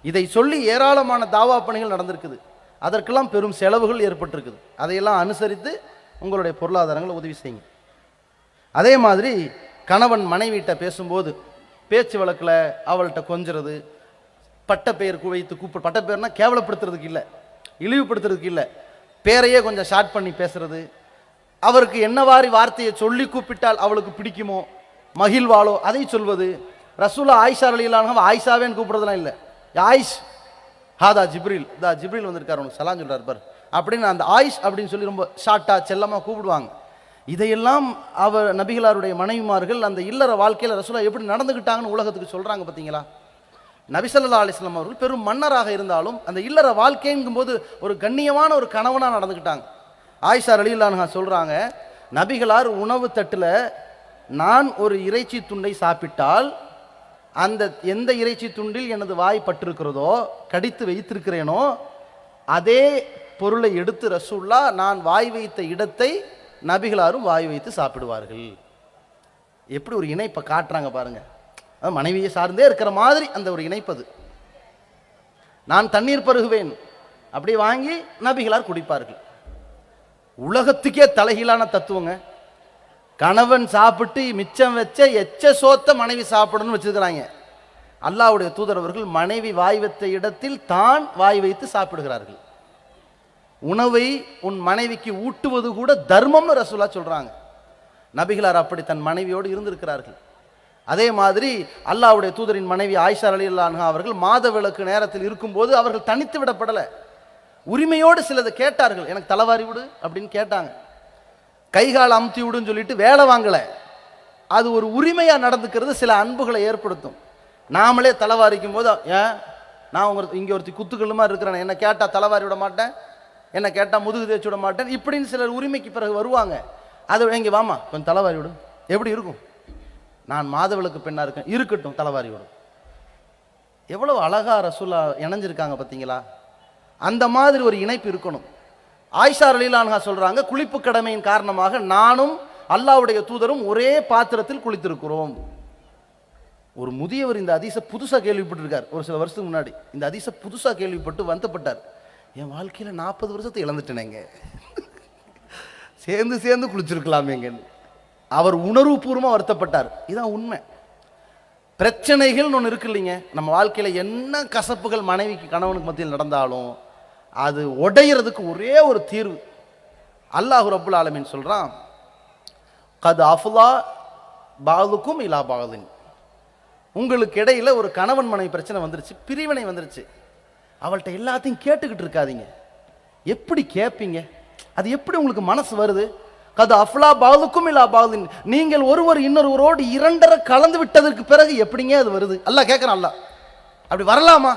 [SPEAKER 1] இதை சொல்லி ஏராளமான தாவா பணிகள் நடந்திருக்குது. அதற்கெல்லாம் பெரும் செலவுகள் ஏற்பட்டிருக்குது. அதையெல்லாம் அனுசரித்து உங்களுடைய பொருளாதாரங்களை உதவி செய்யுங்க. அதே மாதிரி கணவன் மனைவிட்ட பேசும்போது பேச்சு வழக்கில் அவள்கிட்ட கொஞ்சிறது, பட்ட பெயர் வைத்து கூப்பிடு, பட்ட பெயர்னா கேவலப்படுத்துறதுக்கு இல்லை, இழிவுபடுத்துறதுக்கு இல்லை, பேரையே கொஞ்சம் ஷார்ட் பண்ணி பேசுறது, அவருக்கு என்னவாரி வார்த்தையை சொல்லி கூப்பிட்டால் அவளுக்கு பிடிக்குமோ மகிழ்வாளோ அதை சொல்வது. ரசூலுல்லாஹ் ஆயிஷா ரலியல்லாஹு அன்ஹா ஆயிஷாவேன்னு கூப்பிடுறதுலாம் இல்லை, ஆயிஷ் ஹாதா ஜிப்ரீல், ஜிப்ரீல் வந்திருக்காரு உனக்கு சலாம் சொல்றாரு பார் அப்படின்னு அந்த ஆயிஷ் அப்படின்னு சொல்லி ரொம்ப ஷார்ட்டா செல்லமாக கூப்பிடுவாங்க. இதையெல்லாம் அவர் நபிகளாருடைய மனைவிமார்கள் அந்த இல்லற வாழ்க்கையில் ரசூலுல்லாஹ் எப்படி நடந்துக்கிட்டாங்கன்னு உலகத்துக்கு சொல்றாங்க. பார்த்தீங்களா, நபி ஸல்லல்லாஹு அலைஹி வஸல்லம் அவர்கள் பெரும் மன்னராக இருந்தாலும் அந்த இல்லற வாழ்க்கைங்கும் போது ஒரு கண்ணியமான ஒரு கணவனாக நடந்துக்கிட்டாங்க. ஆயிஷா ரலியல்லாஹு அன்ஹா சொல்றாங்க, நபிகளார் உணவு தட்டில் நான் ஒரு இறைச்சி துண்டை சாப்பிட்டால் அந்த எந்த இறைச்சி துண்டில் எனது வாய் பட்டிருக்கிறதோ கடித்து வைத்திருக்கிறேனோ அதே பொருளை எடுத்து ரசூலுல்லாஹ் நான் வாய் வைத்த இடத்தை நபிகளாரும் வாய் வைத்து சாப்பிடுவார்கள். எப்படி ஒரு இணைப்பை காட்டுறாங்க பாருங்க. மனைவியை சார்ந்தே இருக்கிற மாதிரி அந்த ஒரு இணைப்பது. நான் தண்ணீர் பருகுவேன் அப்படி வாங்கி நபிகளார் குடிப்பார்கள். உலகத்துக்கே தலைகீழான தத்துவங்க. கணவன் சாப்பிட்டு மிச்சம் வச்ச எச்ச சோத்த மனைவி சாப்பிடணும்னு வச்சிருக்கிறாங்க. அல்லாஹ்வுடைய தூதர் அவர்கள் மனைவி வாய் வைத்த இடத்தில் தான் வாய் வைத்து சாப்பிடுகிறார்கள். உணவை உன் மனைவிக்கு ஊட்டுவது கூட தர்மம்னு ரசூலுல்லாஹ் சொல்றாங்க. நபிகளார் அப்படி தன் மனைவியோடு இருந்திருக்கிறார்கள். அதே மாதிரி அல்லாஹ்வுடைய தூதரின் மனைவி ஆயிஷா ரலியல்லாஹு அன்ஹா அவர்கள் மாதவிலக்கு நேரத்தில் இருக்கும்போது அவர்கள் தனித்து விடப்படலை. உரிமையோடு சிலதை கேட்டார்கள், எனக்கு தலைவாரி விடு அப்படின்னு கேட்டாங்க. கைகால் அமுத்தி விடுன்னு சொல்லிட்டு வேலை வாங்கலை. அது ஒரு உரிமையாக நடந்துக்கிறது சில அன்புகளை ஏற்படுத்தும். நாமளே தலைவாரிக்கும் போது ஏன் நான் இங்கே ஒருத்தி குத்துக்கள் மாதிரி இருக்கிறேன், என்னை கேட்டால் தலைவாரி விட மாட்டேன், என்னை கேட்டால் முதுகு தேய்ச்சி விட மாட்டேன் இப்படின்னு சிலர் உரிமைக்கு பிறகு வருவாங்க. அதை இங்கே வாமா கொஞ்சம் தலைவாரி விடு, எப்படி இருக்கும், நான் மாதவிலக்கு பெண்ணாக இருக்கேன், இருக்கட்டும் தலைவாரி விடு. எவ்வளவு அழகா ரசூலுல்லாஹ் இணைஞ்சிருக்காங்க பார்த்தீங்களா. அந்த மாதிரி ஒரு இணைப்பு இருக்கணும். ஆயிஷா ரலியல்லாஹு அன்ஹா சொல்றாங்க, குளிப்பு கடமையின் காரணமாக நானும் அல்லாஹ்வுடைய தூதரும் ஒரே பாத்திரத்தில் குளித்திருக்கிறோம். ஒரு முதியவர் இந்த ஹதீஸை புதுசா கேள்விப்பட்டிருக்கார். ஒரு சில வருஷத்துக்கு முன்னாடி இந்த ஹதீஸை புதுசா கேள்விப்பட்டு வருத்தப்பட்டார். என் வாழ்க்கையில் 40 வருஷத்தை இழந்துட்டேனேங்க, சேர்ந்து சேர்ந்து குளிச்சிருக்கலாமேங்க. அவர் உணர்வுபூர்வமாக வருத்தப்பட்டார். இதான் உண்மை. பிரச்சனைகள்னு ஒன்று இருக்கு இல்லைங்க. நம்ம வாழ்க்கையில் என்ன கசப்புகள் மனைவிக்கு கணவனுக்கு மத்தியில் நடந்தாலும் அது உடையிறதுக்கு ஒரே ஒரு தீர்வு. அல்லாஹ் ரப்புல் ஆலமீன் சொல்றான், கத் அஃலா பாதுக்கும் இலா பாதின். உங்களுக்கு இடையில ஒரு கணவன் மனைவி பிரச்சனை வந்துருச்சு, பிரிவினை வந்துருச்சு. அவள்கிட்ட எல்லாத்தையும் கேட்டுக்கிட்டு இருக்காதீங்க. எப்படி கேட்பீங்க, அது எப்படி உங்களுக்கு மனசு வருது? கது அஃலா பாதுக்கும் இலா பாதின். நீங்கள் ஒருவர் இன்னொருவரோடு இரண்டரை கலந்து விட்டதற்கு பிறகு எப்படிங்க அது வருது? அல்லாஹ் கேட்கறான். அல்லாஹ் அப்படி வரலாமா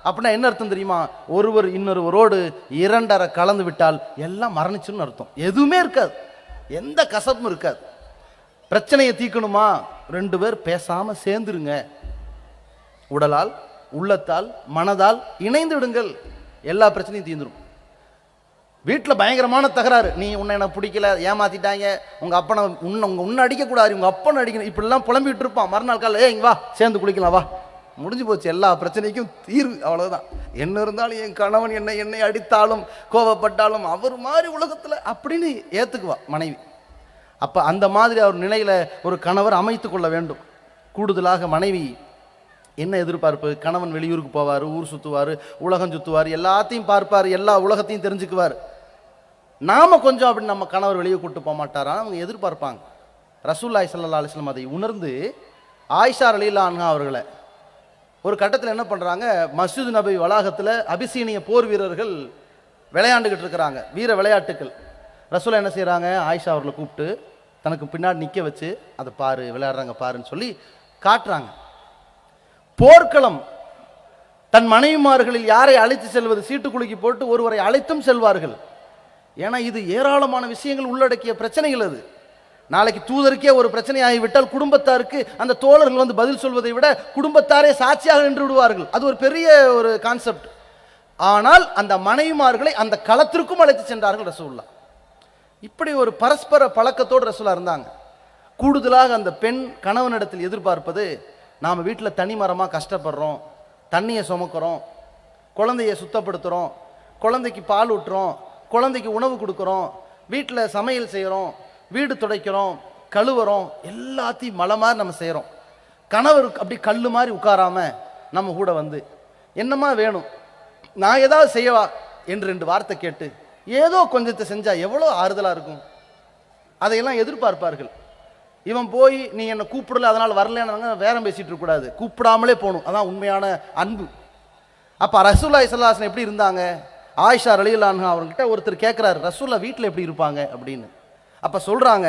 [SPEAKER 1] அப்படின்னா என்ன அர்த்தம் தெரியுமா? ஒருவர் இன்னொருவரோடு இரண்டரை கலந்து விட்டால் எல்லாம் மரணிச்சுன்னு அர்த்தம். எதுவுமே இருக்காது, எந்த கசப்பும் இருக்காது. பிரச்சனையை தீர்க்கணுமா, 2 பேர் பேசாம சேர்ந்துருங்க. உடலால் உள்ளத்தால் மனதால் இணைந்து விடுங்கள், எல்லா பிரச்சனையும் தீர்ந்துடும். வீட்டில் பயங்கரமான தகராறு, நீ உன்னை எனக்கு பிடிக்கல, ஏமாத்திட்டாங்க, உங்கள் அப்பனை உன்னை அடிக்கக்கூடாது, உங்கள் அப்பனை அடிக்கணும், இப்படிலாம் புலம்பிட்டு இருப்பான். மறுநாள் காலையில் இங்கே வா சேர்ந்து குளிக்கலாம் வா, முடிஞ்சு போச்சு, எல்லா பிரச்சனைக்கும் தீர்வு, அவ்வளோதான். என்ன இருந்தாலும் என் கணவன் என்னை அடித்தாலும் கோபப்பட்டாலும் அவர் மாதிரி உலகத்தில் அப்படின்னு ஏற்றுக்குவா மனைவி. அப்போ அந்த மாதிரி அவர் நிலையில் ஒரு கணவர் அமைத்து கொள்ள வேண்டும். கூடுதலாக மனைவி என்ன எதிர்பார்ப்பு? கணவன் வெளியூருக்கு போவார், ஊர் சுற்றுவார், உலகம் சுற்றுவார், எல்லாத்தையும் பார்ப்பார், எல்லா உலகத்தையும் தெரிஞ்சுக்குவார். நாம் கொஞ்சம் அப்படி நம்ம கணவர் வெளியே கூட்டு போக மாட்டாரா? அவங்க எதிர்பார்ப்பாங்க. ரசூலுல்லாஹி ஸல்லல்லாஹு அலைஹி வஸல்லம் அதை உணர்ந்து ஆயிஷா ரலியல்லாஹு அன்ஹா அவர்களை ஒரு கட்டத்தில் என்ன பண்ணுறாங்க, மஸ்ஜித் நபி வளாகத்தில் அபிசீனிய போர் வீரர்கள் விளையாண்டுக்கிட்டு இருக்கிறாங்க, வீர விளையாட்டுக்கள். ரசூலா என்ன செய்கிறாங்க, ஆயிஷா அவர்களை கூப்பிட்டு தனக்கு பின்னாடி நிற்க வச்சு அதை பாரு, விளையாடுறாங்க பாருன்னு சொல்லி காட்டுறாங்க. போர்க்களம், தன் மனைவிமார்களில் யாரை அழைத்து செல்வது, சீட்டுக்குலுக்கி போட்டு ஒருவரை அழைத்தும் செல்வார்கள். ஏன்னா இது ஏராளமான விஷயங்கள் உள்ளடக்கிய பிரச்சனைகள். அது நாளைக்கு தூதருக்கே ஒரு பிரச்சனை ஆகிவிட்டால் குடும்பத்தாருக்கு அந்த தோழர்கள் வந்து பதில் சொல்வதை விட குடும்பத்தாரே சாட்சியாக நின்று விடுவார்கள். அது ஒரு பெரிய ஒரு கான்செப்ட். ஆனால் அந்த மனைவிமார்களை அந்த களத்திற்கும் அழைத்து சென்றார்கள் ரசூலுல்லாஹ். இப்படி ஒரு பரஸ்பர பழக்கத்தோடு ரசூலுல்லாஹ் இருந்தாங்க. கூடுதலாக அந்த பெண் கணவனிடத்தில் எதிர்பார்ப்பது, நாம் வீட்டில் தனிமரமாக கஷ்டப்படுறோம், தண்ணியை சுமக்கிறோம், குழந்தைய சுத்தப்படுத்துகிறோம், குழந்தைக்கு பால் ஊட்டுறோம், குழந்தைக்கு உணவு கொடுக்குறோம், வீட்டில் சமையல் செய்கிறோம், வீடு துடைக்கிறோம், கழுவுறோம், எல்லாத்தையும் மலை மாதிரி நம்ம செய்கிறோம். கணவருக்கு அப்படி கல் மாதிரி உட்காராமல் நம்ம கூட வந்து என்னம்மா வேணும், நான் ஏதாவது செய்யவா என்று 2 வார்த்தை கேட்டு ஏதோ கொஞ்சத்தை செஞ்சால் எவ்வளோ ஆறுதலாக இருக்கும். அதையெல்லாம் எதிர்பார்ப்பார்கள். இவன் போய் நீ என்னை கூப்பிடல அதனால் வரலன்னு வேற பேசிகிட்டு இருக்கக்கூடாது, கூப்பிடாமலே போகணும். அதான் உண்மையான அன்பு. அப்போ ரசூலுல்லாஹி ஸல்லல்லாஹு அலைஹி வஸல்லம் எப்படி இருந்தாங்க? ஆயிஷா ரலியல்லாஹு அன்ஹா அவர்கிட்ட ஒருத்தர் கேட்குறாரு, ரசூலுல்லாஹ் வீட்டில் எப்படி இருப்பாங்க அப்படின்னு. அப்போ சொல்கிறாங்க,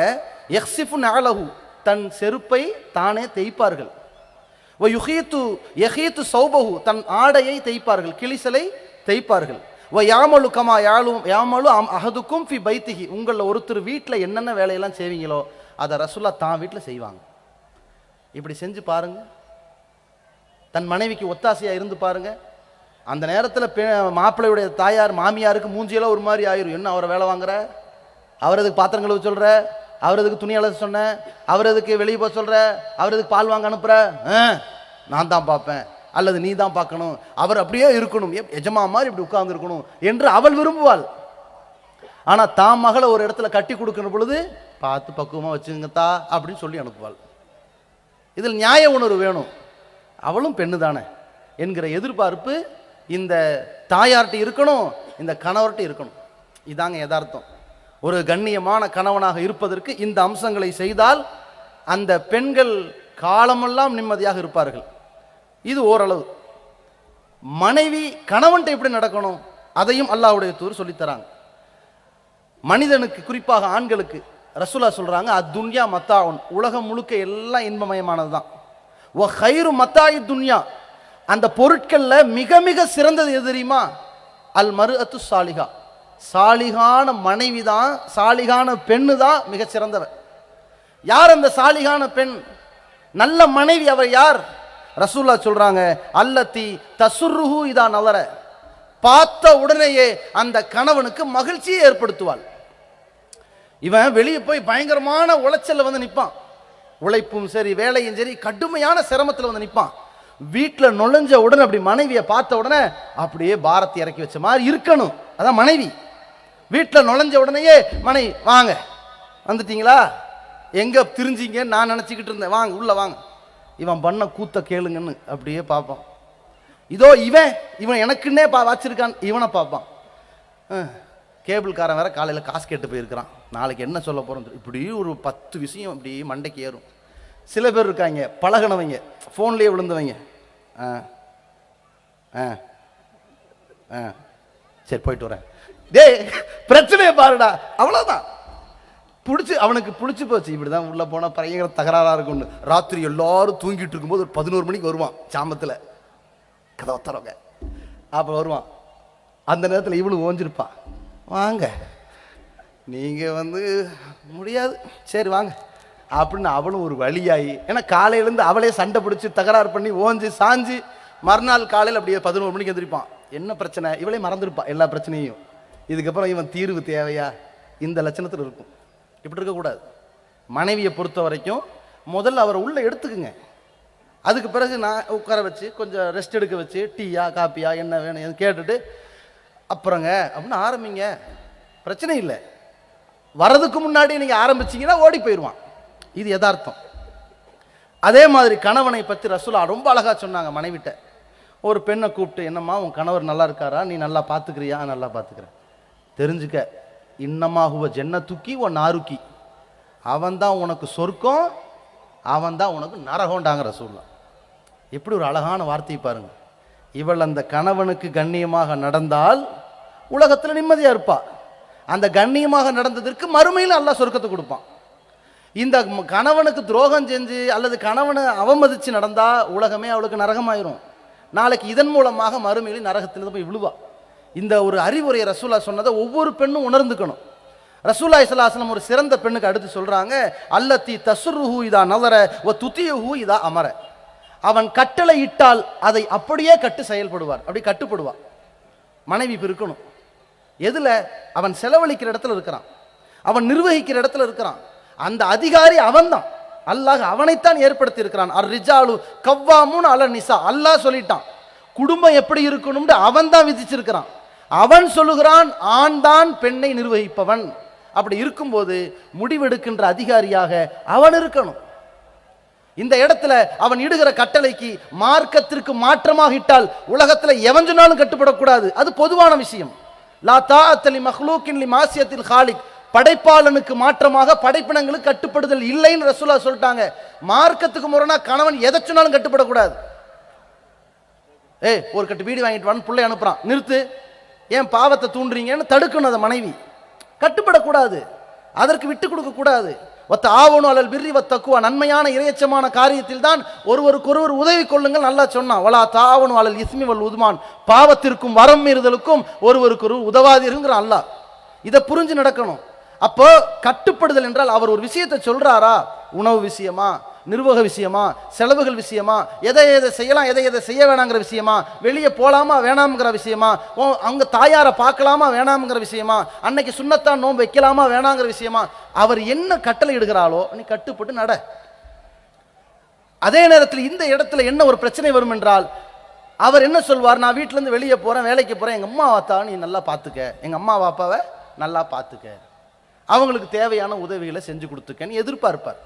[SPEAKER 1] யக்ஸிஃபு நஅலஹு, தன் செருப்பை தானே தேய்ப்பார்கள். வ யஹீத்து சௌபஹு, தன் ஆடையை தேய்ப்பார்கள், கிளிசலை தேய்ப்பார்கள். வ யாமலு கமா யாமலு அஹதுக்கும் ஃபி பைத்திஹி, உங்களில் ஒருத்தர் வீட்டில் என்னென்ன வேலையெல்லாம் செய்வீங்களோ அதை ரசூலுல்லாஹ் தான் வீட்டில் செய்வாங்க. இப்படி செஞ்சு பாருங்க, தன் மனைவிக்கு ஒத்தாசையாக இருந்து பாருங்க. அந்த நேரத்தில் மாப்பிள்ளையுடைய தாயார் மாமியாருக்கு மூஞ்சியெல்லாம் ஒரு மாதிரி ஆயிரும். என்ன அவரை வேலை வாங்குற, அவர் எதுக்கு பாத்திரம் கழுவ சொல்கிற, அவர் எதுக்கு துணி அலச சொன்ன, அவர் எதுக்கு வெளியே போக சொல்கிற, அவர் எதுக்கு பால் வாங்க அனுப்புகிற, நான் தான் பார்ப்பேன் அல்லது நீ தான் பார்க்கணும், அவர் அப்படியே இருக்கணும், எஜமா மாதிரி இப்படி உட்கார்ந்து இருக்கணும் என்று அவள் விரும்புவாள். ஆனால் தான் மகளை ஒரு இடத்துல கட்டி கொடுக்கணும் பொழுது பார்த்து பக்குவமாக வச்சுங்கத்தா அப்படின்னு சொல்லி அனுப்புவாள். இதில் நியாய உணர்வு வேணும். அவளும் பெண்ணு தானே என்கிற எதிர்பார்ப்பு இந்த தாயார்கிட்ட இருக்கணும், இந்த கணவர்கிட்ட இருக்கணும். இதாங்க யதார்த்தம். ஒரு கண்ணியமான கணவனாக இருப்பதற்கு இந்த அம்சங்களை செய்தால் அந்த பெண்கள் காலமெல்லாம் நிம்மதியாக இருப்பார்கள். இது ஓரளவு. மனைவி கணவன்கிட்ட எப்படி நடக்கணும் அதையும் அல்லாஹ்வுடைய தூதர் சொல்லித்தராங்க. மனிதனுக்கு, குறிப்பாக ஆண்களுக்கு ரசூலா சொல்றாங்க, அத்துன்யா மத்தாவுன், உலகம் முழுக்க எல்லாம் இன்பமயமானது தான். ஒ ஹைரு மத்தாயி துன்யா, அந்த பொருட்கள்ல மிக மிக சிறந்தது எது தெரியுமா? அல் மர்அத்து சாலிஹா, சாலிகான மனைவி தான், சாலிகான பெண்ணு தான் மிக சிறந்தவர். யார் அந்த சாலிகான பெண், நல்ல மனைவி? அவர் யார்? ரசூலுல்லாஹ் சொல்றாங்க, அல்லத்தி தசுர்ருஹு இதா நலர, பார்த்த உடனேயே அந்த கணவனுக்கு மகிழ்ச்சியை ஏற்படுத்துவாள். இவன் வெளியே போய் பயங்கரமான உளைச்சல்ல வந்து நிற்பான், உழைப்பும் சரி வேலையும் சரி கடுமையான சிரமத்தில் வந்து நிற்பான். வீட்டில் நுழைஞ்ச உடனே அப்படி மனைவியை பார்த்த உடனே அப்படியே பாரத்தை இறக்கி வச்ச மாதிரி இருக்கணும். அதான் மனைவி. வீட்டில் நுழைஞ்ச உடனேயே மனைவி, வாங்க வந்துட்டீங்களா, எங்க திரிஞ்சிங்க நான் நினச்சிக்கிட்டு இருந்தேன், வாங்க உள்ள வாங்க, இவன் பண்ண கூத்த கேளுங்கன்னு அப்படியே பார்ப்பான். இதோ இவன் எனக்குன்னே வச்சிருக்கான், இவனை பார்ப்பான். கேபிள்காரன் வேற காலையில் காசு கேட்டு போயிருக்கிறான், நாளைக்கு என்ன சொல்ல போகிறோம், இப்படி ஒரு 10 விஷயம் இப்படி மண்டைக்கு ஏறும். சில பேர் இருக்காங்க பழகினவங்க, ஃபோன்லேயே விழுந்தவங்க, சரி போயிட்டு வரேன், டேய் பிரச்சனையை பாருடா, அவ்வளோதான். அவனுக்கு பிடிச்சி போச்சு, இப்படி தான் உள்ளே போனால் பயங்கர தகராறாக இருக்கும்னு. ராத்திரி எல்லாரும் தூங்கிட்டு இருக்கும்போது ஒரு 11 மணிக்கு வருவான், சாமத்தில் கதவை தரவங்க, அப்போ வருவான். அந்த நேரத்தில் இவனு ஓஞ்சிருப்பான், வாங்க நீங்கள் முடியாது, சரி வாங்க அப்படின்னு அவளும் ஒரு வழியாகி, ஏன்னா காலையிலேருந்து அவளே சண்டை பிடிச்சி தகராறு பண்ணி ஓஞ்சி சாஞ்சு மறுநாள் காலையில் அப்படியே 11 மணிக்கு எந்திரிப்பான். என்ன பிரச்சனை, இவளே மறந்துருப்பான் எல்லா பிரச்சனையும்.
[SPEAKER 2] இதுக்கப்புறம் இவன் தீர்வு தேவையா, இந்த லட்சணத்தில் இருக்கும். இப்படி இருக்கக்கூடாது. மனைவியை பொறுத்த வரைக்கும் முதல்ல அவரை உள்ள எடுத்துக்குங்க. அதுக்கு பிறகு நான் உட்கார வச்சு கொஞ்சம் ரெஸ்ட் எடுக்க வச்சு டீயா காப்பியா என்ன வேணும் கேட்டுட்டு அப்புறங்க அப்படின்னு ஆரம்பிங்க. பிரச்சனை இல்லை. வரதுக்கு முன்னாடி நீங்கள் ஆரம்பிச்சிங்கன்னா ஓடி போயிடுவான். இது யதார்த்தம். அதே மாதிரி கணவனை பற்றி ரசூலா ரொம்ப அழகாக சொன்னாங்க. மனைவிட்ட ஒரு பெண்ணை கூப்பிட்டு, என்னம்மா உன் கணவர் நல்லா இருக்காரா, நீ நல்லா பார்த்துக்கிறியா? நல்லா பார்த்துக்கிறேன். தெரிஞ்சுக்க, இன்னமாகுவ ஜன்னத்துக்கி உன் நாருக்கி, அவன்தான் உனக்கு சொர்க்கம், அவன்தான் உனக்கு நரகம்டாங்க ரசூலா. எப்படி ஒரு அழகான வார்த்தையை பாருங்க. இவள் அந்த கணவனுக்கு கண்ணியமாக நடந்தால் உலகத்தில் நிம்மதியாக இருப்பா. அந்த கண்ணியமாக நடந்ததற்கு மறுமையில் அல்லாஹ் சொர்க்கத்தை கொடுப்பான். இந்த கணவனுக்கு துரோகம் செஞ்சு அல்லது கணவனை அவமதித்து நடந்தா உலகமே அவளுக்கு நரகமாயிரும். நாளைக்கு இதன் மூலமாக மறுமையில் நரகத்திலிருந்து போய் விழுவா. இந்த ஒரு அறிவுரையை ரசூலா சொன்னதை ஒவ்வொரு பெண்ணும் உணர்ந்துக்கணும். ரசூலுல்லாஹி ஸல்லல்லாஹு அலைஹி வஸல்லம் ஒரு சிறந்த பெண்ணுக்கு அடுத்து சொல்றாங்க, அல்லத்தி தஸ்ருஹு இதா நதர வ துதியுஹு இதா அமர. அவன் கட்டளை இட்டால் அதை அப்படியே கட்டு செயல்படுவார், அப்படி கட்டுப்படுவார். மனைவி இருக்கணும். எதுல? அவன் செலவழிக்கிற இடத்துல இருக்கிறான், அவன் நிர்வகிக்கிற இடத்துல இருக்கிறான். அந்த அதிகாரி அவன்தான். அல்லாஹ் அவனைத்தான் ஏற்படுத்தி இருக்கிறான். அர் ரிஜாலு கவ்வாமுன் அல நிசா. அல்லாஹ் சொல்லிட்டான் குடும்பம் எப்படி இருக்கணும்னு அவன் தான் விதிச்சிருக்கிறான். அவன் சொல்லுகிறான் ஆண் தான் பெண்ணை நிர்வகிப்பவன். அப்படி இருக்கும்போது முடிவெடுக்கின்ற அதிகாரியாக அவன் இருக்கணும். இந்த இடத்துல அவன் இடுகிற கட்டளைக்கு மார்க்கத்திற்கு மாற்றமாக இட்டால் உலகத்தில் எவன் சொன்னாலும் கட்டுப்படக்கூடாது. அது பொதுவான விஷயம். லா தாஅத்த லி மக்லூக்கின் லி மாசியத்தில் காலிக். படைப்பாளனுக்கு மாற்றமாக படைப்பினங்களுக்கு கட்டுப்படுதல் இல்லைன்னு ரசூலா சொல்லிட்டாங்க. மார்க்கத்துக்கு முரணா கணவன் எதை சொன்னாலும் கட்டுப்படக்கூடாது. ஒரு கட்டு வீடு வாங்கிட்டு வான்னு பிள்ளை அனுப்புறான், நிறுத்து, ஏன் பாவத்தை தூண்டுறீங்கன்னு தடுக்கணும். அதை மனைவி கட்டுப்படக்கூடாது, அதற்கு விட்டு கொடுக்க கூடாது. ஒத்த ஆவணும் அலல் பிர்ரி வத்தக்குவா, நன்மையான இறையச்சமான காரியத்தில் தான் ஒருவருக்கொருவர் உதவி கொள்ளுங்கள் நல்லா சொன்னான். வலா தாவணும் அலல் இஸ்மி வல் உதுமான், பாவத்திற்கும் வரம் மீறுதலுக்கும் ஒருவருக்கொருவர் உதவாதீர்கள் அல்லாஹ். இதை புரிஞ்சு நடக்கணும். அப்போ கட்டுப்படுதல் என்றால் அவர் ஒரு விஷயத்தை சொல்றாரா, உணவு விஷயமா, நிர்வாக விஷயமா, செலவுகள் விஷயமா, எதை எதை செய்யலாம் எதை எதை செய்ய வேணாங்கிற விஷயமா, வெளியே போகலாமா வேணாம்ங்கிற விஷயமா, அவங்க தாயாரை பார்க்கலாமா வேணாம்ங்கிற விஷயமா, அன்னைக்கு சுண்ணத்தான் நோன்பு வைக்கலாமா வேணாங்கிற விஷயமா, அவர் என்ன கட்டளை இடுகிறாளோ நீ கட்டுப்பட்டு நட. அதே நேரத்தில் இந்த இடத்துல என்ன ஒரு பிரச்சனை வரும் என்றால், அவர் என்ன சொல்வார், நான் வீட்டிலேருந்து வெளியே போகிறேன், வேலைக்கு போகிறேன், எங்கள் அம்மா வாத்தா நீ நல்லா பார்த்துக்க, எங்கள் அம்மா வாப்பாவை நல்லா பார்த்துக்க, அவங்களுக்கு தேவையான உதவிகளை செஞ்சு கொடுத்துக்கன்னு எதிர்பார்ப்பார்.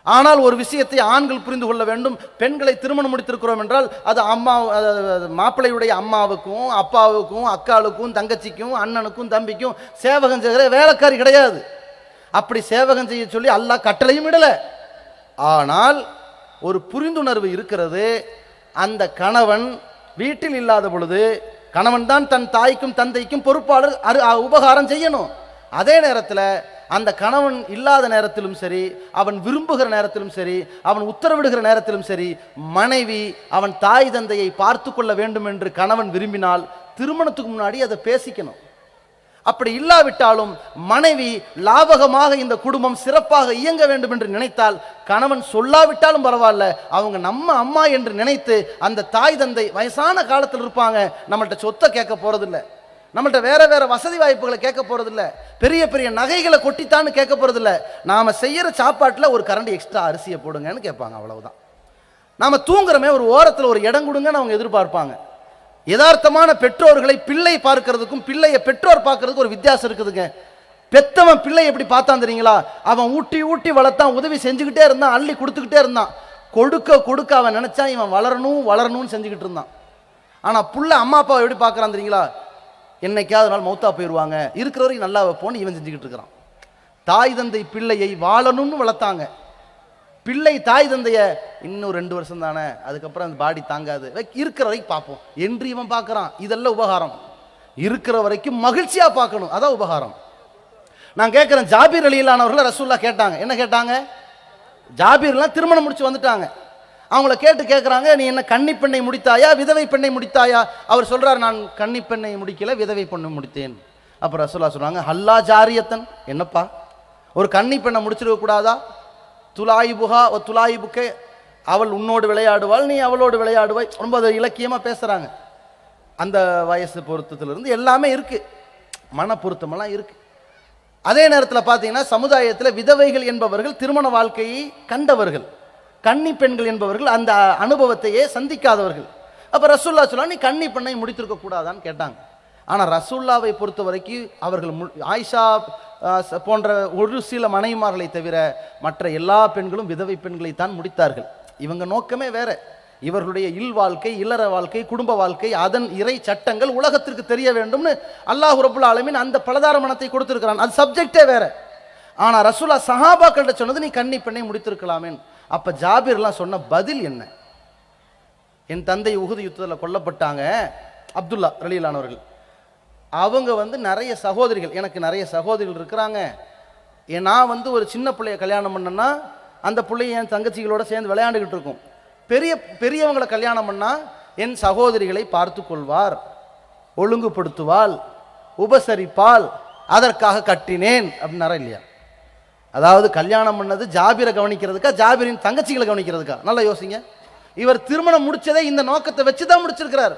[SPEAKER 2] ஆனால் ஒரு விஷயத்தை ஆண்கள் புரிந்து கொள்ள வேண்டும். பெண்களை திருமணம் முடித்திருக்கிறோம் என்றால் அது அம்மா மாப்பிள்ளையுடைய அம்மாவுக்கும் அப்பாவுக்கும் அக்காளுக்கும் தங்கச்சிக்கும் அண்ணனுக்கும் தம்பிக்கும் சேவகம் செய்கிற வேலைக்காரி கிடையாது. அப்படி சேவகம் செய்ய சொல்லி அல்லாஹ் கட்டளையும் இடலை. ஆனால் ஒரு புரிந்துணர்வு இருக்கிறது. அந்த கணவன் வீட்டில் இல்லாத பொழுது கணவன் தான் தன் தாய்க்கும் தந்தைக்கும் பொறுப்பாளர், உபகாரம் செய்யணும். அதே நேரத்தில் அந்த கணவன் இல்லாத நேரத்திலும் சரி, அவன் விரும்புகிற நேரத்திலும் சரி, அவன் உத்தரவிடுகிற நேரத்திலும் சரி, மனைவி அவன் தாய் தந்தையை பார்த்து கொள்ள வேண்டும் என்று கணவன் விரும்பினால் திருமணத்துக்கு முன்னாடி அதை பேசிக்கணும். அப்படி இல்லாவிட்டாலும் மனைவி லாபகமாக இந்த குடும்பம் சிறப்பாக இயங்க வேண்டும் என்று நினைத்தால், கணவன் சொல்லாவிட்டாலும் பரவாயில்ல, அவங்க நம்ம அம்மா என்று நினைத்து அந்த தாய் தந்தை வயசான காலத்தில் இருப்பாங்க, நம்மள்கிட்ட சொத்தை கேட்க போறதில்லை, நம்மள்ட்ட வேற வேற வசதி வாய்ப்புகளை கேட்க போறதில்ல, பெரிய பெரிய நகைகளை கொட்டித்தான்னு கேட்க போறதில்ல, நாம செய்யற சாப்பாட்டில் ஒரு கரண்டி எக்ஸ்ட்ரா அரிசியை போடுங்கன்னு கேட்பாங்க, அவ்வளவுதான். நாம தூங்குறமே ஒரு ஓரத்தில் ஒரு இடம் கொடுங்கன்னு அவங்க எதிர்பார்ப்பாங்க. யதார்த்தமான பெற்றோர்களை பிள்ளை பார்க்கறதுக்கும் பிள்ளையை பெற்றோர் பார்க்கறதுக்கும் ஒரு வித்தியாசம் இருக்குதுங்க. பெத்தவன் பிள்ளை எப்படி பார்த்தான் தெரியுங்களா? அவன் ஊட்டி ஊட்டி வளர்த்தான், உதவி செஞ்சுக்கிட்டே இருந்தான், அள்ளி கொடுத்துக்கிட்டே இருந்தான். கொடுக்க கொடுக்க அவன் நினைச்சா இவன் வளரணும் வளரணும்னு செஞ்சுக்கிட்டு இருந்தான். ஆனா புள்ள அம்மா அப்பாவை எப்படி பார்க்கறான் தெரியுங்களா? என்னைக்காவது நாள் மௌத்தா போயிடுவாங்க, இருக்கிற வரைக்கும் நல்லா வைப்போன்னு இவன் செஞ்சுக்கிட்டு இருக்கிறான். தாய் தந்தை பிள்ளையை வாழணும்னு வளர்த்தாங்க. பிள்ளை தாய் தந்தைய இன்னும் 2 வருஷம் தானே, அதுக்கப்புறம் அந்த பாடி தாங்காது, இருக்கிற வரைக்கும் பார்ப்போம் என்று இவன் பார்க்குறான். இதெல்லாம் உபகாரம். இருக்கிற வரைக்கும் மகிழ்ச்சியாக பார்க்கணும், அதான் உபகாரம். நான் கேட்குறேன், ஜாபீர் ரலியல்லாஹு ரசூலுல்லாஹ் கேட்டாங்க. என்ன கேட்டாங்க? ஜாபீர்லாம் திருமணம் முடிச்சு வந்துட்டாங்க. அவங்கள கேட்குறாங்க, நீ என்ன கன்னி பெண்ணை முடித்தாயா விதவை பெண்ணை முடித்தாயா? அவர் சொல்றாரு, நான் கன்னி பெண்ணை முடிக்கல, விதவை பெண்ணை முடித்தேன். அப்போ ரசூலுல்லாஹ் சொல்றாங்க, ஹல்லா ஜாரியத்தன், என்னப்பா ஒரு கன்னி பெண்ணை முடிச்சிருக்க கூடாதா? துலாயிபுகா ஓ துலாயிபுக்கே, அவள் உன்னோடு விளையாடுவாள், நீ அவளோடு விளையாடுவாய். ரொம்ப இலக்கியமாக பேசுகிறாங்க. அந்த வயசு பொருத்தத்திலிருந்து எல்லாமே இருக்கு. மன பொருத்தமெல்லாம் இருக்கு. அதே நேரத்தில் பார்த்தீங்கன்னா சமுதாயத்தில் விதவைகள் என்பவர்கள் திருமண வாழ்க்கையை கண்டவர்கள், கன்னி பெண்கள் என்பவர்கள் அந்த அனுபவத்தையே சந்திக்காதவர்கள். அப்போ ரசூல்லா சொல்ல நீ கன்னி பெண்ணை முடித்திருக்க கூடாதான்னு கேட்டாங்க. ஆனால் ரசூல்லாவை பொறுத்த வரைக்கும் அவர்கள் ஆயிஷா போன்ற ஒரு சில மனைவிமார்களை தவிர மற்ற எல்லா பெண்களும் விதவை பெண்களை தான் முடித்தார்கள். இவங்க நோக்கமே வேற. இவர்களுடைய இல் வாழ்க்கை, இல்லற வாழ்க்கை, குடும்ப வாழ்க்கை, அதன் இறை சட்டங்கள் உலகத்திற்கு தெரிய வேண்டும்னு அல்லாஹ் ரப்புல் ஆலமீன் அந்த பலதார மனத்தை கொடுத்திருக்கிறான். அது சப்ஜெக்டே வேற. ஆனா ரசூலா சஹாபாக்கள்ட்ட சொன்னது நீ கன்னி பெண்ணை முடித்திருக்கலாமே. அப்ப ஜாபிர்லாம் சொன்ன பதில் என்ன? என் தந்தை உஹது யுத்தத்தில் கொல்லப்பட்டாங்க, அப்துல்லா ரலியல்லானவர்கள். அவங்க நிறைய சகோதரிகள், எனக்கு நிறைய சகோதரிகள் இருக்கிறாங்க. நான் ஒரு சின்ன பிள்ளைய கல்யாணம் பண்ணேன்னா அந்த பிள்ளைய என் தங்கச்சிகளோட சேர்ந்து விளையாண்டுக்கிட்டு இருக்கும். பெரியவங்களை கல்யாணம் பண்ணா என் சகோதரிகளை பார்த்து கொள்வார், ஒழுங்குபடுத்துவாள், உபசரிப்பால், அதற்காக கட்டினேன் அப்படின்னாரா இல்லையா? அதாவது கல்யாணம் பண்ணது ஜாபிரை கவனிக்கிறதுக்கா, ஜாபிரின் தங்கச்சிகளை கவனிக்கிறதுக்கா? நல்லா யோசிங்க. இவர் திருமணம் முடிச்சதே இந்த நோக்கத்தை வச்சுதான் முடிச்சிருக்கிறார்.